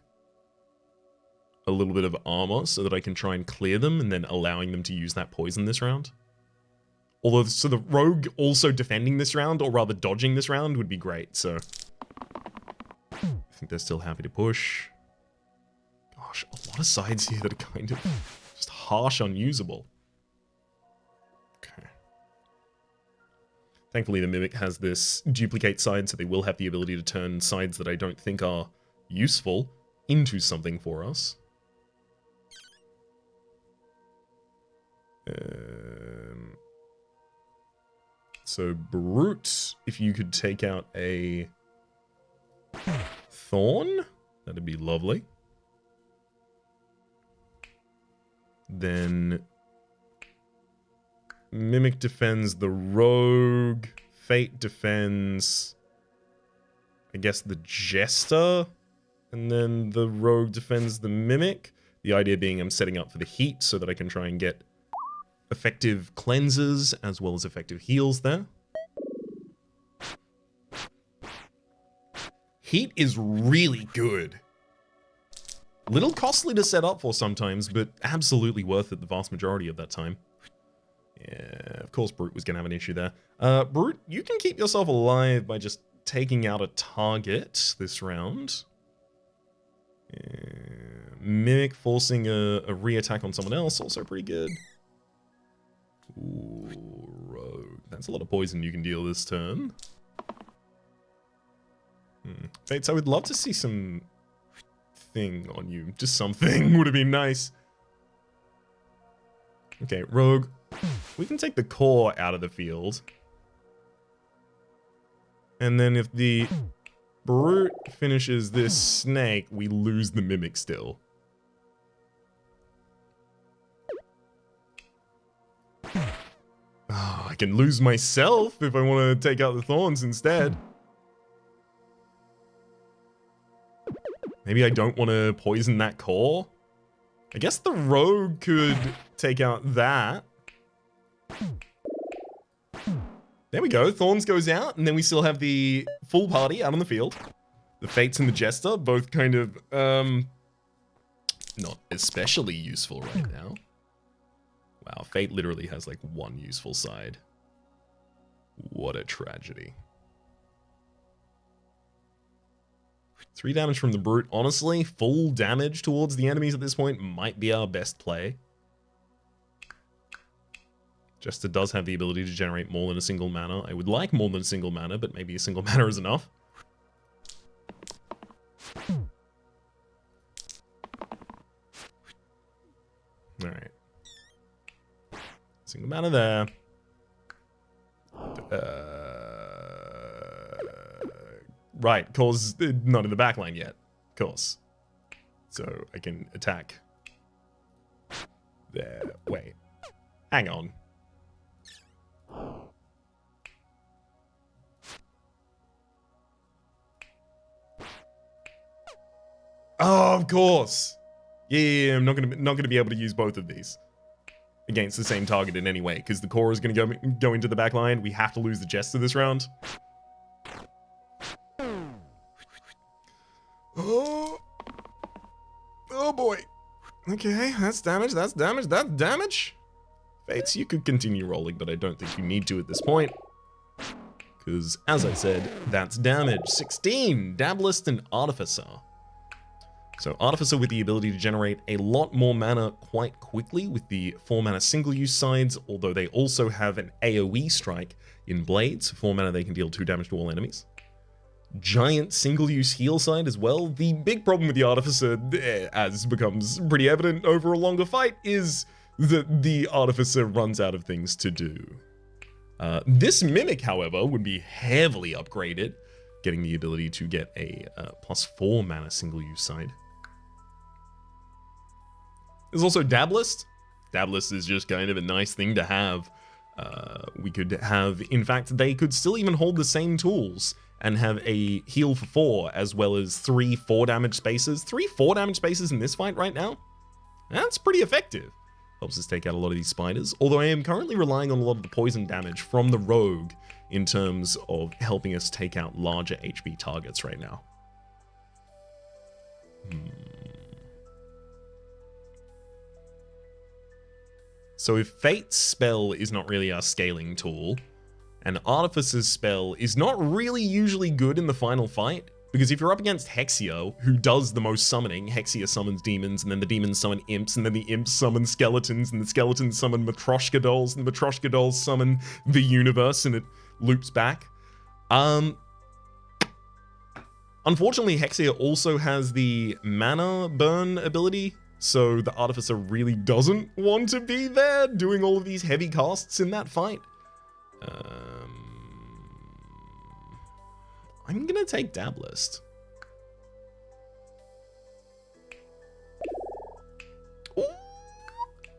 a little bit of armor so that I can try and clear them and then allowing them to use that poison this round. Although, so the rogue also defending this round, or rather dodging this round, would be great, so I think they're still happy to push. Gosh, a lot of sides here that are kind of just harsh, unusable. Okay. Thankfully, the Mimic has this duplicate side, so they will have the ability to turn sides that I don't think are useful into something for us. So, Brute, if you could take out a Thorn, that'd be lovely. Then Mimic defends the Rogue. Fate defends, I guess, the Jester. And then the Rogue defends the Mimic. The idea being I'm setting up for the heat so that I can try and get effective cleanses as well as effective heals there. Heat is really good. Little costly to set up for sometimes, but absolutely worth it the vast majority of that time. Yeah, of course Brute was going to have an issue there. Brute, you can keep yourself alive by just taking out a target this round. Mimic forcing a re-attack on someone else, also pretty good. Ooh, Rogue. That's a lot of poison you can deal this turn. Fates, I would love to see some thing on you. Just something would have been nice. Okay, Rogue. We can take the core out of the field. And then if the Brute finishes this snake, we lose the Mimic still. Oh, I can lose myself if I want to take out the thorns instead. Maybe I don't want to poison that core. I guess the Rogue could take out that. There we go. Thorns goes out, and then we still have the full party out on the field. The Fates and the Jester, both kind of, not especially useful right now. Wow, Fate literally has like one useful side. What a tragedy. 3 damage from the Brute. Honestly, full damage towards the enemies at this point might be our best play. Jester does have the ability to generate more than a single mana. I would like more than a single mana, but maybe a single mana is enough. Alright. Single mana there. Right, Core's not in the backline yet, of course. So I can attack There. Wait. Hang on. Oh, of course. Yeah, I'm not gonna be able to use both of these against the same target in any way, because the core is gonna go into the back line. We have to lose the Jester this round. Oh. Oh boy. Okay, that's damage, that's damage, that's damage. Fates, you could continue rolling, but I don't think you need to at this point. Because, as I said, that's damage. 16, Dabblist and Artificer. So Artificer with the ability to generate a lot more mana quite quickly with the 4 mana single use sides, although they also have an AoE strike in Blades. 4 mana they can deal 2 damage to all enemies. Giant single use heal side as well. The big problem with the Artificer, as becomes pretty evident over a longer fight, is that the Artificer runs out of things to do. This Mimic, however, would be heavily upgraded, getting the ability to get a +4 mana single use side. There's also Dabblist. Dabblist is just kind of a nice thing to have. We could have, in fact, they could still even hold the same tools and have a heal for 4, as well as 3 4 damage spaces. 3 4 damage spaces in this fight right now? That's pretty effective. Helps us take out a lot of these spiders, although I am currently relying on a lot of the poison damage from the rogue in terms of helping us take out larger HP targets right now. So if Fate's spell is not really our scaling tool, and Artificer's spell is not really usually good in the final fight, because if you're up against Hexia, who does the most summoning, Hexia summons demons, and then the demons summon imps, and then the imps summon skeletons, and the skeletons summon Matryoshka dolls, and the Matryoshka dolls summon the universe, and it loops back. Unfortunately, Hexia also has the mana burn ability, so the Artificer really doesn't want to be there doing all of these heavy casts in that fight. I'm gonna take Dabblist. Ooh,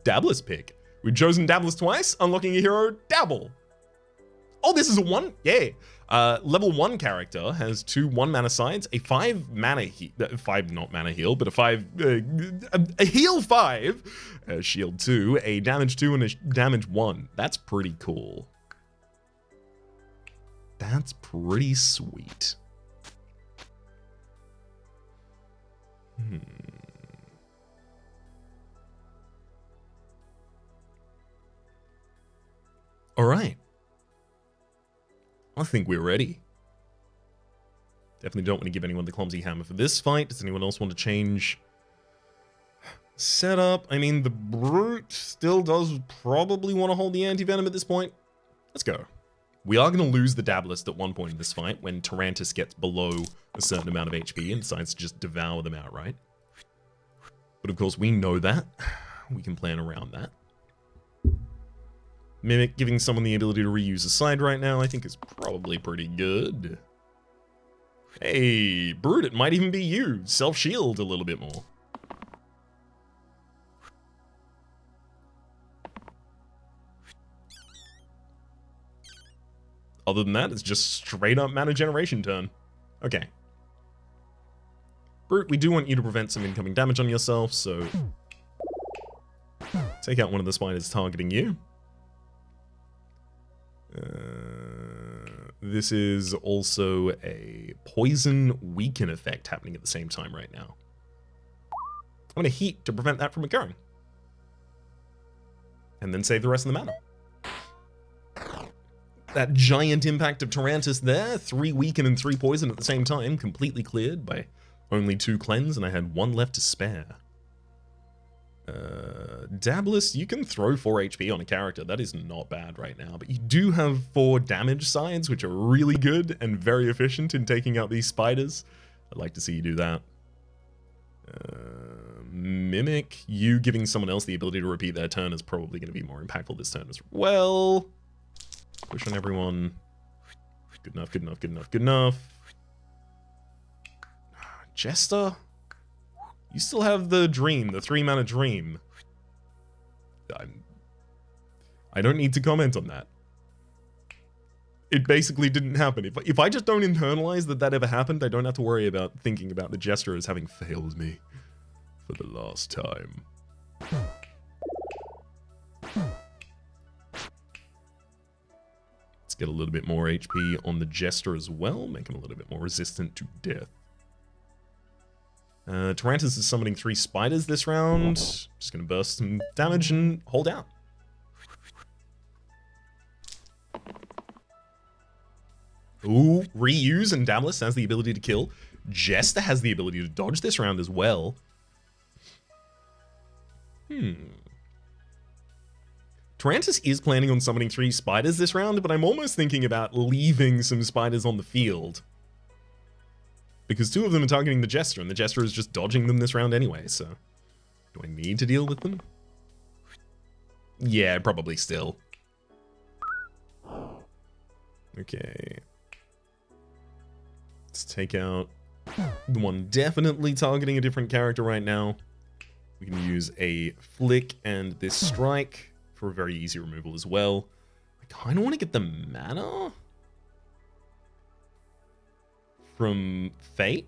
Dabblist pick. We've chosen Dabblist twice, unlocking a hero, Dabble. Oh, this is a 1? Yeah. Level 1 character has 2 1-mana sides, a 5 mana heal, 5 not mana heal, but a heal 5, a shield 2, a damage 2, and a damage 1. That's pretty cool. That's pretty sweet. All right. I think we're ready. Definitely don't want to give anyone the clumsy hammer for this fight. Does anyone else want to change setup? I mean, the brute still does probably want to hold the anti-venom at this point. Let's go. We are going to lose the Dabblist at one point in this fight when Tarantis gets below a certain amount of HP and decides to just devour them outright. But of course, we know that. We can plan around that. Mimic giving someone the ability to reuse a side right now, I think is probably pretty good. Hey, Brute, it might even be you. Self-shield a little bit more. Other than that, it's just straight up mana generation turn. Okay. Brute, we do want you to prevent some incoming damage on yourself, so take out one of the spiders targeting you. This is also a poison weaken effect happening at the same time right now. I'm going to heat to prevent that from occurring. And then save the rest of the mana. That giant impact of Tarantis there, 3 weaken and 3 poison at the same time, completely cleared by only 2 cleanse, and I had 1 left to spare. Dabblist, you can throw 4 HP on a character. That is not bad right now, but you do have 4 damage sides, which are really good and very efficient in taking out these spiders. I'd like to see you do that. Mimic, you giving someone else the ability to repeat their turn is probably going to be more impactful this turn as well. Push on everyone. Good enough, good enough, good enough, good enough. Jester? You still have the dream, the 3 mana dream. I don't need to comment on that. It basically didn't happen. If I just don't internalize that ever happened, I don't have to worry about thinking about the Jester as having failed me for the last time. Let's get a little bit more HP on the Jester as well, make him a little bit more resistant to death. Tarantis is summoning 3 spiders this round. Just gonna burst some damage and hold out. Ooh, reuse and Dabless has the ability to kill. Jester has the ability to dodge this round as well. Tarantis is planning on summoning 3 spiders this round, but I'm almost thinking about leaving some spiders on the field. Because 2 of them are targeting the Jester, and the Jester is just dodging them this round anyway, so... Do I need to deal with them? Yeah, probably still. Okay. Let's take out the one definitely targeting a different character right now. We can use a flick and this strike for a very easy removal as well. I kind of want to get the mana from Fate.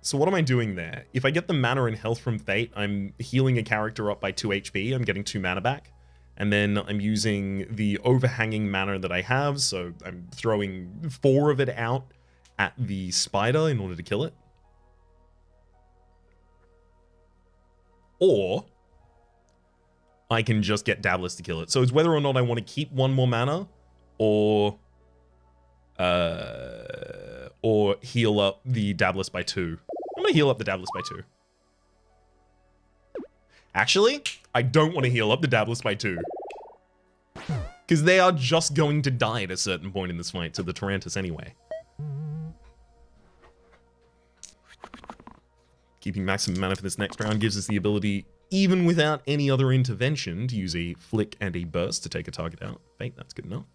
So what am I doing there? If I get the mana and health from Fate, I'm healing a character up by 2 HP. I'm getting 2 mana back. And then I'm using the overhanging mana that I have, so I'm throwing 4 of it out at the spider in order to kill it. Or I can just get Dabless to kill it. So it's whether or not I want to keep 1 more mana or heal up the Dabless by 2. I'm gonna heal up the Dabless by 2. Actually, I don't want to heal up the Dabless by 2. Because they are just going to die at a certain point in this fight to the Tarantis anyway. Keeping maximum mana for this next round gives us the ability, even without any other intervention, to use a flick and a burst to take a target out. Fate, that's good enough.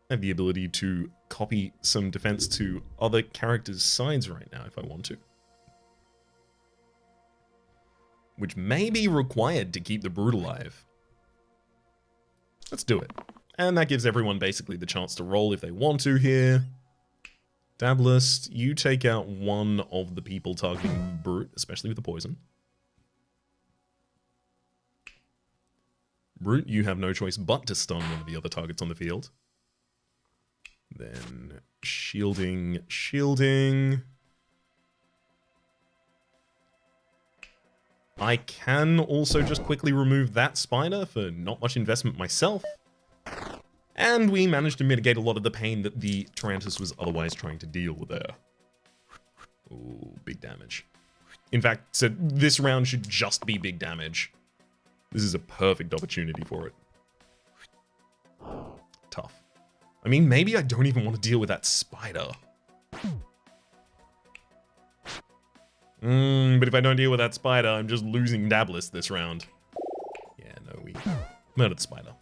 I have the ability to copy some defense to other characters' sides right now if I want to. Which may be required to keep the Brute alive. Let's do it. And that gives everyone basically the chance to roll if they want to here. Dabless, you take out 1 of the people targeting Brute, especially with the poison. Brute, you have no choice but to stun one of the other targets on the field. Then shielding. I can also just quickly remove that spider for not much investment myself. And we managed to mitigate a lot of the pain that the Tarantis was otherwise trying to deal with there. Ooh, big damage. In fact, so this round should just be big damage. This is a perfect opportunity for it. Tough. I mean, maybe I don't even want to deal with that spider. But if I don't deal with that spider, I'm just losing Dabless this round. Yeah, no, we murdered the spider.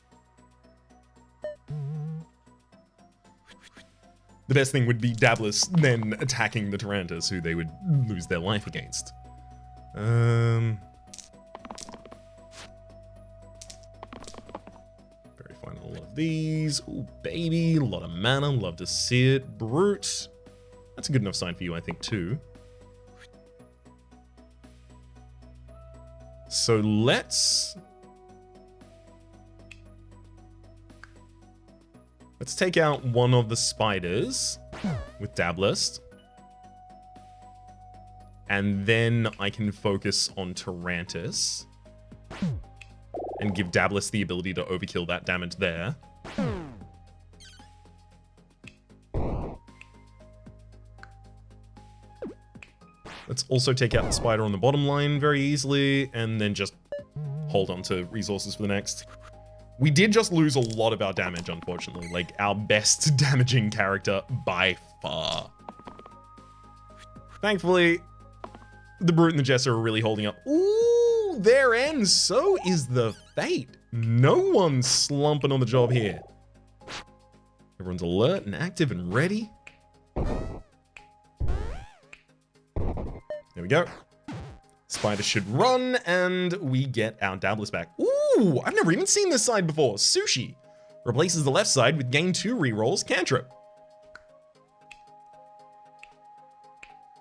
The best thing would be Dabless then attacking the Tarantis, who they would lose their life against. Very fine on all of these. Ooh, baby, a lot of mana, love to see it. Brute. That's a good enough sign for you, I think, too. So let's take out 1 of the spiders with Dabless. And then I can focus on Tarantis and give Dabless the ability to overkill that damage there. Let's also take out the spider on the bottom line very easily, and then just hold on to resources for the next. We did just lose a lot of our damage, unfortunately. Like, our best damaging character by far. Thankfully, the Brute and the Jester are really holding up. Ooh, their ends. So is the Fate. No one's slumping on the job here. Everyone's alert and active and ready. go. Spider should run, and we get our Dabbler's back. Ooh, I've never even seen this side before. Sushi. Replaces the left side with gain 2 rerolls cantrip.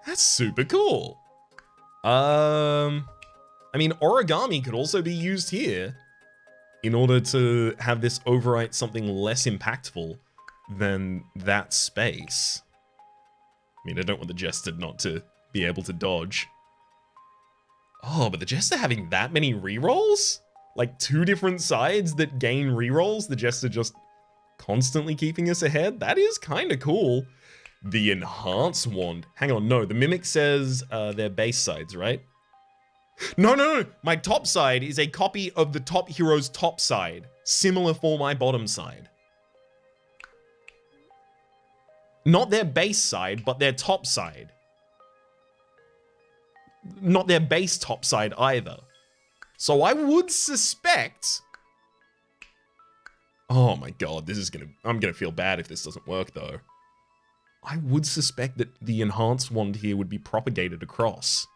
That's super cool. I mean, origami could also be used here in order to have this overwrite something less impactful than that space. I mean, I don't want the Jester not to be able to dodge. Oh, but the Jester having that many rerolls? Like 2 different sides that gain rerolls, the Jester just constantly keeping us ahead? That is kind of cool. The Enhance Wand. Hang on, no, the Mimic says they're base sides, right? No. My top side is a copy of the top hero's top side. Similar for my bottom side. Not their base side, but their top side. Not their base top side either. So I would suspect... Oh my god, this is I'm gonna feel bad if this doesn't work though. I would suspect that the Enhanced Wand here would be propagated across.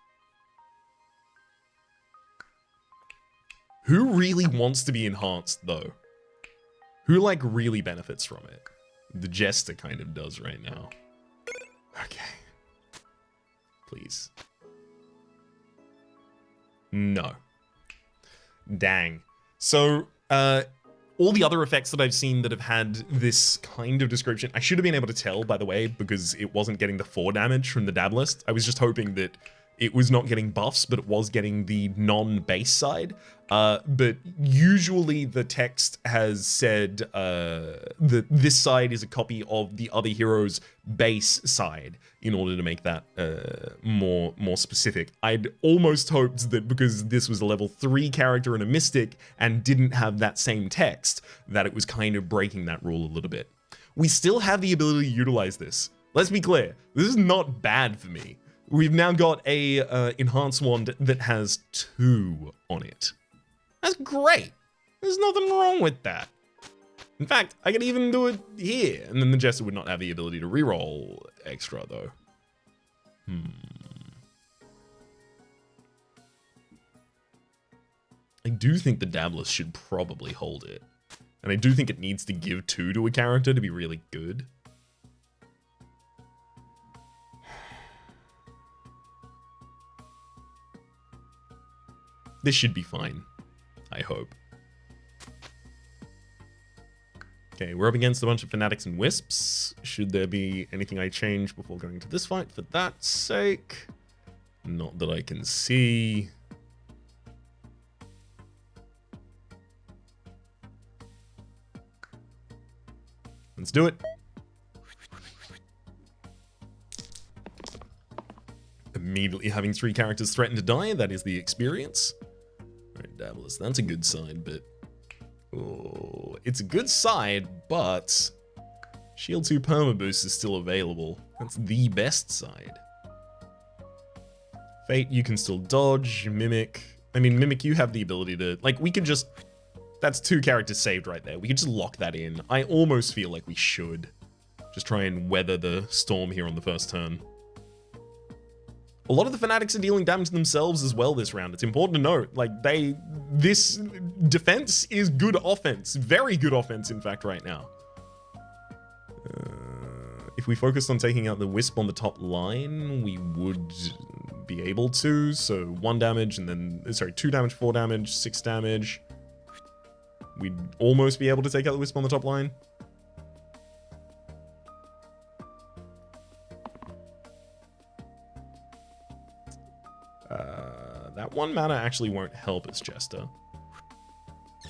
Who really wants to be enhanced though? Who like really benefits from it? The Jester kind of does right now. Okay. Please. No. Dang. So, all the other effects that I've seen that have had this kind of description, I should have been able to tell, by the way, because it wasn't getting the 4 damage from the dab list. I was just hoping that it was not getting buffs, but it was getting the non-base side. But usually the text has said that this side is a copy of the other hero's base side in order to make that more specific. I'd almost hoped that because this was a level 3 character and a mystic and didn't have that same text, that it was kind of breaking that rule a little bit. We still have the ability to utilize this. Let's be clear, this is not bad for me. We've now got a Enhanced Wand that has 2 on it. That's great. There's nothing wrong with that. In fact, I could even do it here, and then the Jester would not have the ability to reroll extra, though. I do think the Dabbler should probably hold it. And I do think it needs to give 2 to a character to be really good. This should be fine, I hope. Okay, we're up against a bunch of Fanatics and Wisps. Should there be anything I change before going to this fight for that sake? Not that I can see. Let's do it. Immediately having 3 characters threaten to die, that is the experience. Alright, Dabblers, that's a good side, but... Oh, it's a good side, but... Shield 2 Perma Boost is still available. That's the best side. Fate, you can still dodge. Mimic... I mean, Mimic, you have the ability to... Like, we could just... That's 2 characters saved right there. We could just lock that in. I almost feel like we should. Just try and weather the storm here on the first turn. A lot of the Fanatics are dealing damage themselves as well this round. It's important to note, like, this defense is good offense. Very good offense, in fact, right now. If we focused on taking out the Wisp on the top line, we would be able to. So 1 damage and then, sorry, 2 damage, 4 damage, 6 damage. We'd almost be able to take out the Wisp on the top line. That 1 mana actually won't help us, Jester.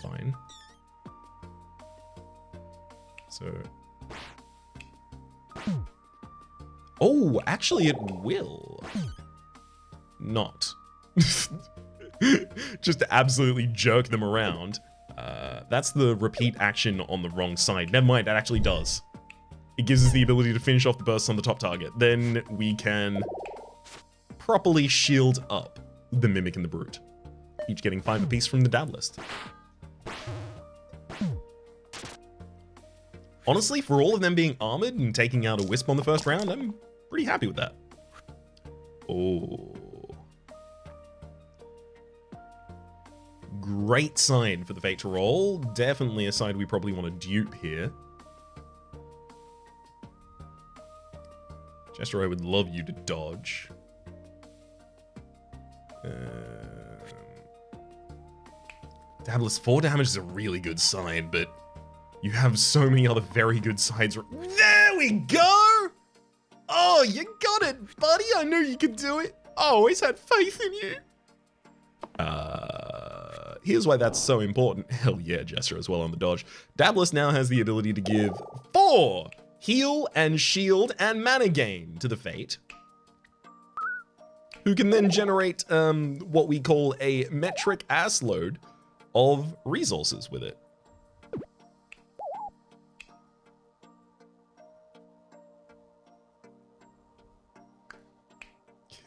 Fine. So... Oh, actually it will. Not. Just to absolutely jerk them around. That's the repeat action on the wrong side. Never mind, that actually does. It gives us the ability to finish off the burst on the top target. Then we can properly shield up the Mimic and the Brute, each getting 5 apiece from the dab list. Honestly, for all of them being armored and taking out a Wisp on the first round, I'm pretty happy with that. Oh. great side for the Fate to roll. Definitely a side we probably want to dupe here. Jester, I would love you to dodge. Dabless, 4 damage is a really good side, but you have so many other very good sides. There we go! Oh, you got it, buddy. I knew you could do it. I always had faith in you. Here's why that's so important. Hell yeah, Jester as well on the dodge. Dabless now has the ability to give 4 heal and shield and mana gain to the Fate, who can then generate what we call a metric ass load of resources with it.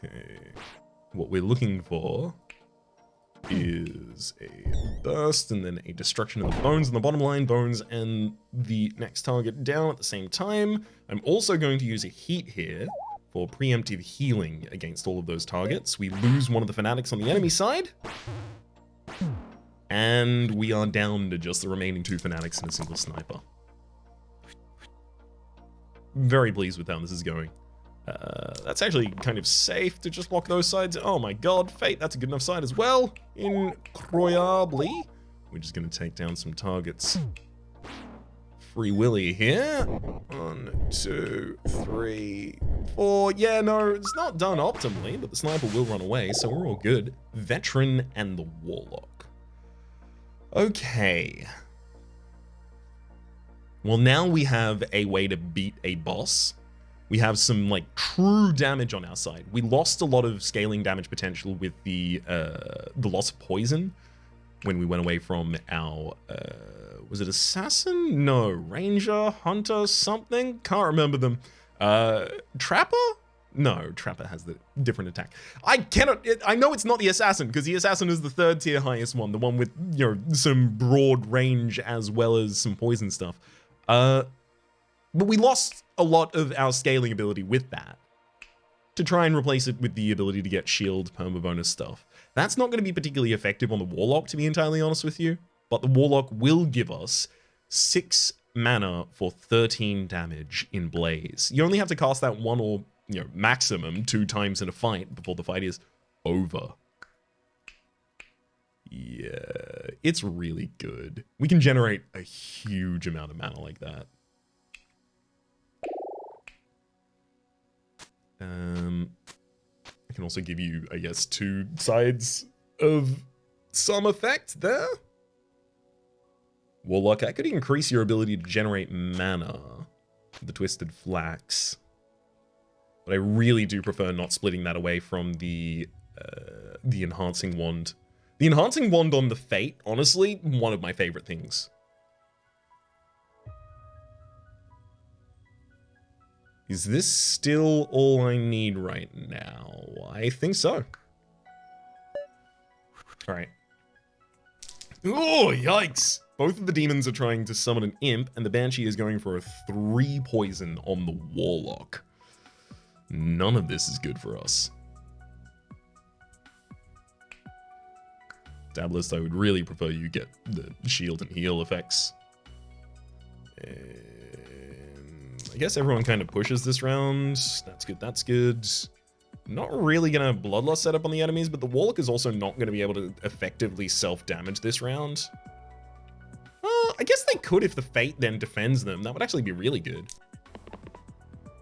Okay, what we're looking for is a burst and then a destruction of the bones on the bottom line, bones and the next target down at the same time. I'm also going to use a heat here for preemptive healing against all of those targets. We lose one of the fanatics on the enemy side, and we are down to just the remaining 2 fanatics and a single sniper. Very pleased with how this is going. That's actually kind of safe to just block those sides. Oh my god, Fate, that's a good enough side as well. Incroyably. We're just going to take down some targets. Free Willy here. 1, 2, 3, 4. Yeah, no, it's not done optimally, but the sniper will run away, so we're all good. Veteran and the Warlock. Okay. Well, now we have a way to beat a boss. We have some, like, true damage on our side. We lost a lot of scaling damage potential with the loss of poison when we went away from our, was it assassin? No, ranger, hunter, something? Can't remember them. Trapper? No, Trapper has the different attack. I know it's not the assassin, because the assassin is the 3rd tier highest one, the one with, you know, some broad range as well as some poison stuff. But we lost a lot of our scaling ability with that to try and replace it with the ability to get shield perma bonus stuff. That's not going to be particularly effective on the Warlock, to be entirely honest with you, but the Warlock will give us 6 mana for 13 damage in Blaze. You only have to cast that 1 or, you know, maximum 2 times in a fight before the fight is over. Yeah, it's really good. We can generate a huge amount of mana like that. I can also give you, I guess, 2 sides of some effect there. Warlock, I could increase your ability to generate mana with the Twisted Flax, but I really do prefer not splitting that away from the Enhancing Wand. The Enhancing Wand on the Fate, honestly, one of my favorite things. Is this still all I need right now? I think so. All right. Oh, yikes. Both of the demons are trying to summon an imp, and the Banshee is going for a 3 poison on the Warlock. None of this is good for us. Dabless, I would really prefer you get the shield and heal effects. I guess everyone kind of pushes this round. That's good, that's good. Not really going to have Bloodlust set up on the enemies, but the Warlock is also not going to be able to effectively self-damage this round. I guess they could if the Fate then defends them. That would actually be really good.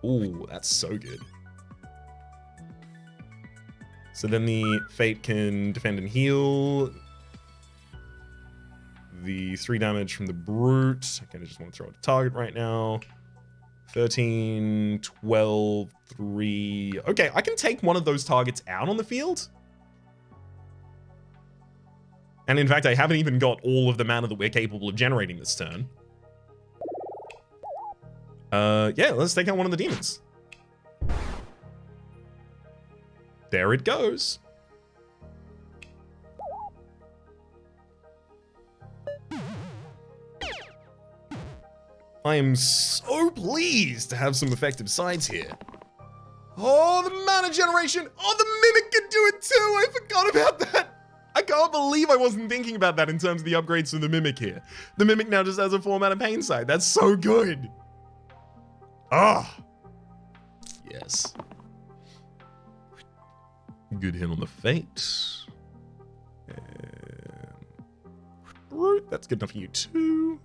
Ooh, that's so good. So then the Fate can defend and heal. The 3 damage from the Brute. I kind of just want to throw it at target right now. 13, 12, 3. Okay, I can take one of those targets out on the field. And in fact, I haven't even got all of the mana that we're capable of generating this turn. Yeah, let's take out one of the demons. There it goes. I am so pleased to have some effective sides here. Oh, the mana generation. Oh, the Mimic can do it too. I forgot about that. I can't believe I wasn't thinking about that in terms of the upgrades for the Mimic here. The Mimic now just has a 4-mana pain side. That's so good. Ah. Yes. Good hit on the Fate. Brute, that's good enough for you too.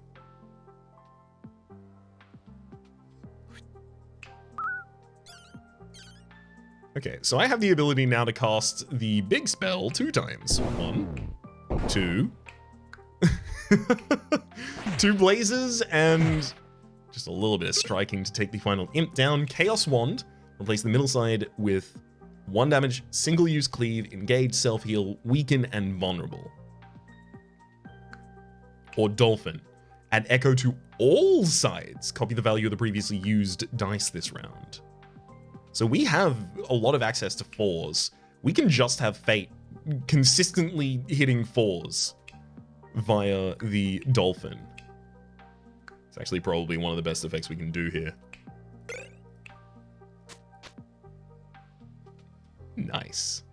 Okay, so I have the ability now to cast the big spell 2 times. 1, 2. 2 blazes and just a little bit of striking to take the final imp down. Chaos Wand, replace the middle side with 1 damage, single use cleave, engage, self-heal, weaken, and vulnerable. Or Dolphin. Add echo to all sides. Copy the value of the previously used dice this round. So we have a lot of access to 4s. We can just have Fate consistently hitting 4s via the Dolphin. It's actually probably one of the best effects we can do here. Nice.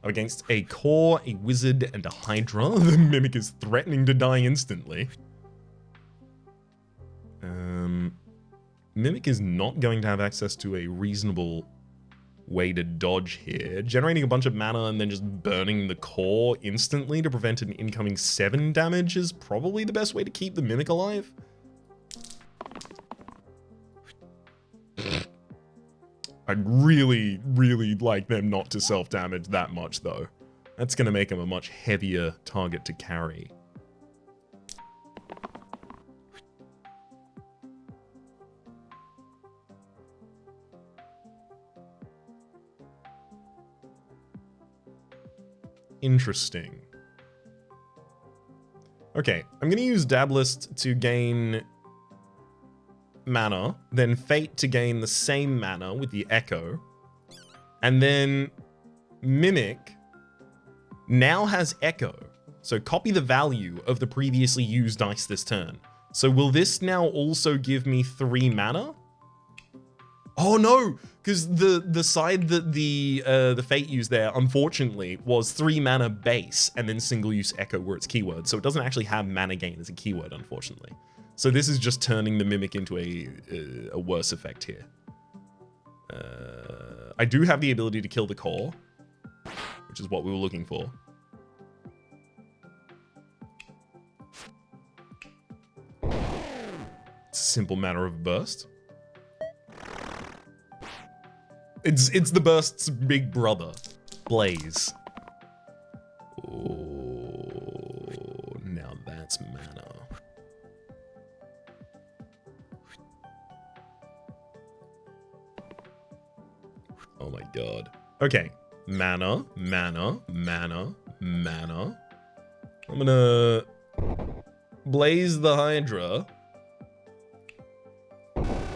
Against a Core, a Wizard, and a Hydra, the Mimic is threatening to die instantly. Mimic is not going to have access to a reasonable way to dodge here. Generating a bunch of mana and then just burning the Core instantly to prevent an incoming 7 damage is probably the best way to keep the Mimic alive. I'd really, really like them not to self-damage that much, though. That's going to make them a much heavier target to carry. Interesting. Okay, I'm going to use Dablist to gain mana, then Fate to gain the same mana with the Echo, and then Mimic now has Echo, so copy the value of the previously used dice this turn. So will this now also give me 3 mana? Oh no, because the side that the Fate used there, unfortunately, was 3 mana base and then single use Echo were its keyword, so it doesn't actually have mana gain as a keyword, unfortunately. So this is just turning the Mimic into a worse effect here. I do have the ability to kill the Core, which is what we were looking for. It's a simple matter of burst. It's the burst's big brother, Blaze. Oh, now that's mana. Oh my god. Okay. Mana, mana, mana, mana. I'm gonna blaze the Hydra.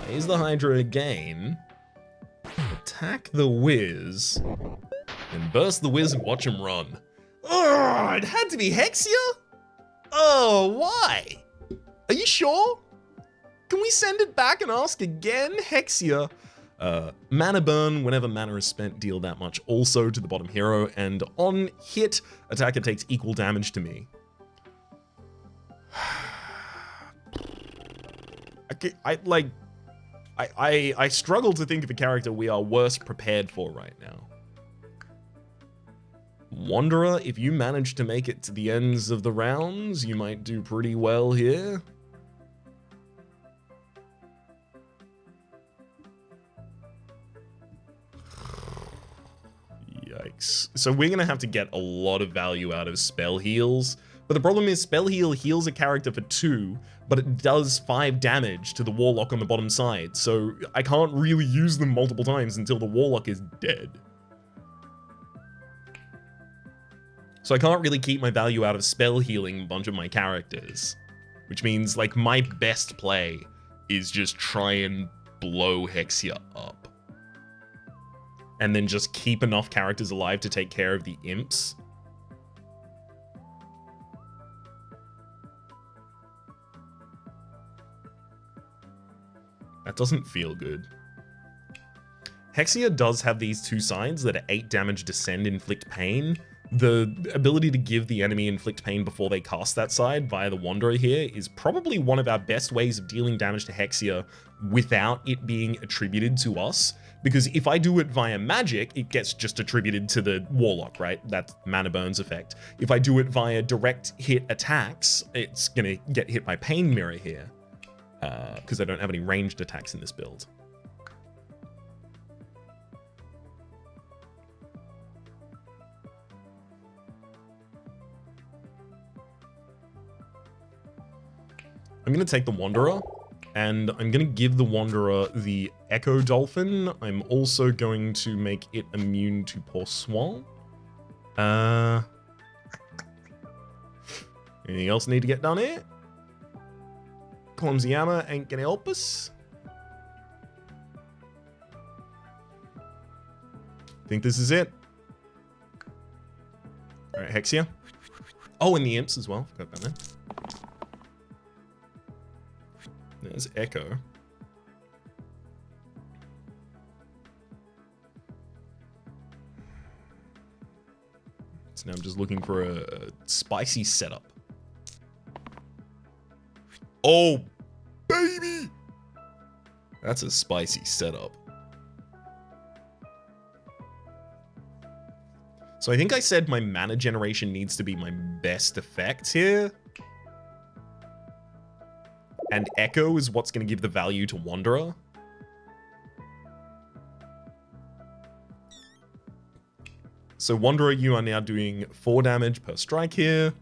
Blaze the Hydra again. Attack the Wiz. And burst the Wiz and watch him run. Oh, it had to be Hexia? Oh, why? Are you sure? Can we send it back and ask again? Hexia. Mana burn, whenever mana is spent, deal that much also to the bottom hero, and on hit, attacker takes equal damage to me. I struggle to think of a character we are worse prepared for right now. Wanderer, if you manage to make it to the ends of the rounds, you might do pretty well here. Yikes. So we're going to have to get a lot of value out of spell heals. But the problem is spell heal heals a character for 2, but it does 5 damage to the Warlock on the bottom side. So I can't really use them multiple times until the Warlock is dead. So I can't really keep my value out of spell healing a bunch of my characters. Which means, like, my best play is just try and blow Hexia up. And then just keep enough characters alive to take care of the imps. That doesn't feel good. Hexia does have these two sides that are 8 damage, descend, inflict pain. The ability to give the enemy inflict pain before they cast that side via the Wanderer here is probably one of our best ways of dealing damage to Hexia without it being attributed to us. Because if I do it via magic, it gets just attributed to the Warlock, right? That's Mana Burns effect. If I do it via direct hit attacks, it's gonna get hit by Pain Mirror here. Because I don't have any ranged attacks in this build. I'm going to take the Wanderer, and I'm going to give the Wanderer the Echo Dolphin. I'm also going to make it immune to Poursoin. Anything else need to get done here? Clumsy Hammer ain't going to help us. Think this is it. Alright, Hexia. Oh, and the Imps as well. Forgot about that. There's Echo. So now I'm just looking for a spicy setup. Oh, baby! That's a spicy setup. So I think I said my mana generation needs to be my best effect here. And Echo is what's going to give the value to Wanderer. So Wanderer, you are now doing 4 damage per strike here.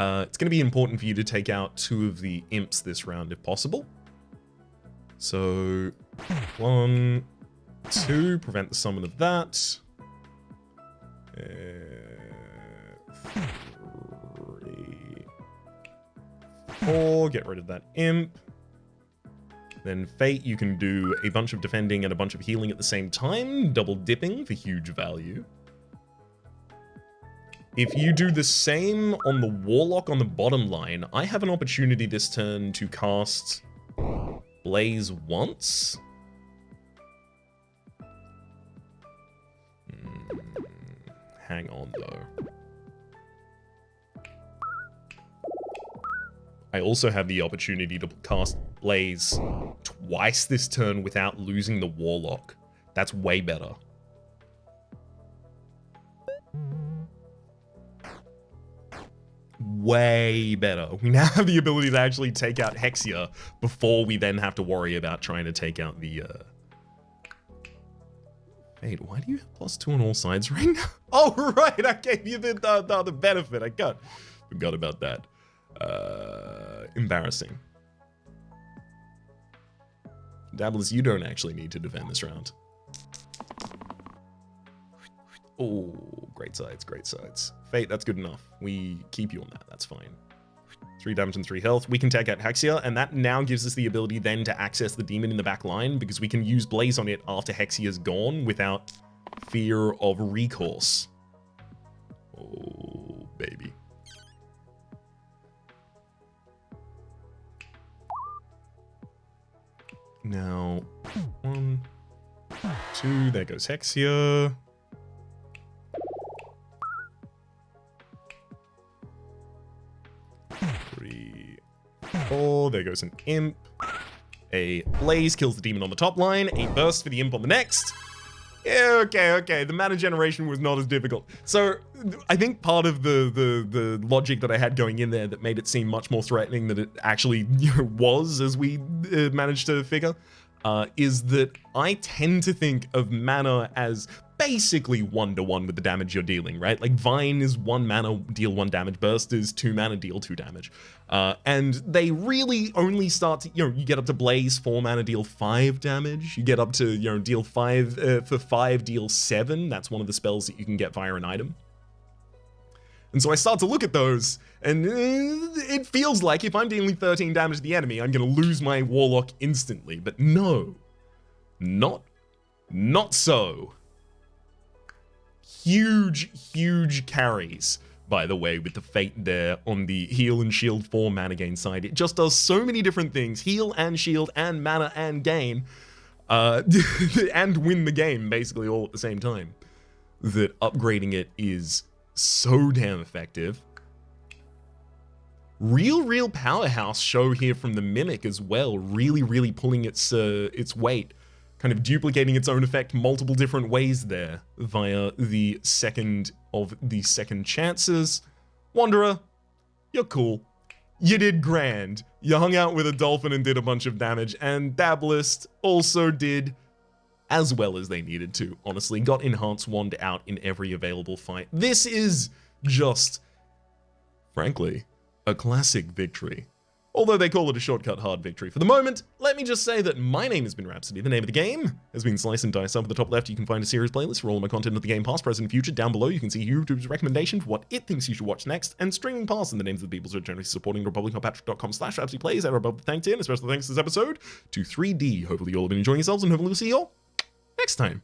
It's going to be important for you to take out 2 of the Imps this round if possible. So 1, 2, prevent the summon of that. 3, 4, get rid of that Imp. Then Fate, you can do a bunch of defending and a bunch of healing at the same time, double dipping for huge value. If you do the same on the Warlock on the bottom line, I have an opportunity this turn to cast Blaze once. Hang on, though. I also have the opportunity to cast Blaze twice this turn without losing the Warlock. That's way better. Way better. We now have the ability to actually take out Hexia before we then have to worry about trying to take out the... Wait, why do you have +2 on all sides right now? Oh, right, I gave you the benefit. I forgot about that. Embarrassing. Dabblers, you don't actually need to defend this round. Oh, great sides, great sides. Fate, that's good enough. We keep you on that, that's fine. 3 damage and 3 health. We can take out Hexia, and that now gives us the ability then to access the demon in the back line, because we can use Blaze on it after Hexia's gone without fear of recourse. Oh, baby. Now, 1, 2, there goes Hexia. 3, 4, there goes an Imp. A Blaze kills the demon on the top line, a burst for the Imp on the next. Yeah, okay, the mana generation was not as difficult. So, I think part of the logic that I had going in there that made it seem much more threatening than it actually was, as we managed to figure, is that I tend to think of mana as basically 1-to-1 with the damage you're dealing, right? Like Vine is 1 mana, deal 1 damage, Burst is 2 mana, deal 2 damage. And they really only start to, you get up to Blaze, 4 mana, deal 5 damage. You get up to, deal 5, for 5, deal 7. That's one of the spells that you can get via an item. And so I start to look at those, and it feels like if I'm dealing 13 damage to the enemy, I'm going to lose my Warlock instantly. But no, not so. Huge carries, by the way, with the Fate there on the heal and shield 4 mana gain side. It just does so many different things, heal and shield and mana and gain. and win the game basically all at the same time. That upgrading it is so damn effective. Real powerhouse show here from the Mimic as well, really pulling its weight, kind of duplicating its own effect multiple different ways there via the second chances. Wanderer, you're cool. You did grand. You hung out with a dolphin and did a bunch of damage, and Dablist also did as well as they needed to, honestly. Got Enhanced Wand out in every available fight. This is just, frankly, a classic victory. Although they call it a shortcut hard victory. For the moment, let me just say that my name has been Rhapsody. The name of the game has been Slice and Dice. Up at the top left, you can find a series playlist for all of my content of the game, past, present, and future. Down below, you can see YouTube's recommendation for what it thinks you should watch next, and streaming past in the names of the people who are generously supporting the Republic on patreon.com/RhapsodyPlays. Are above the thanks in. A special thanks this episode to 3D. Hopefully you all have been enjoying yourselves, and hopefully we'll see you all next time.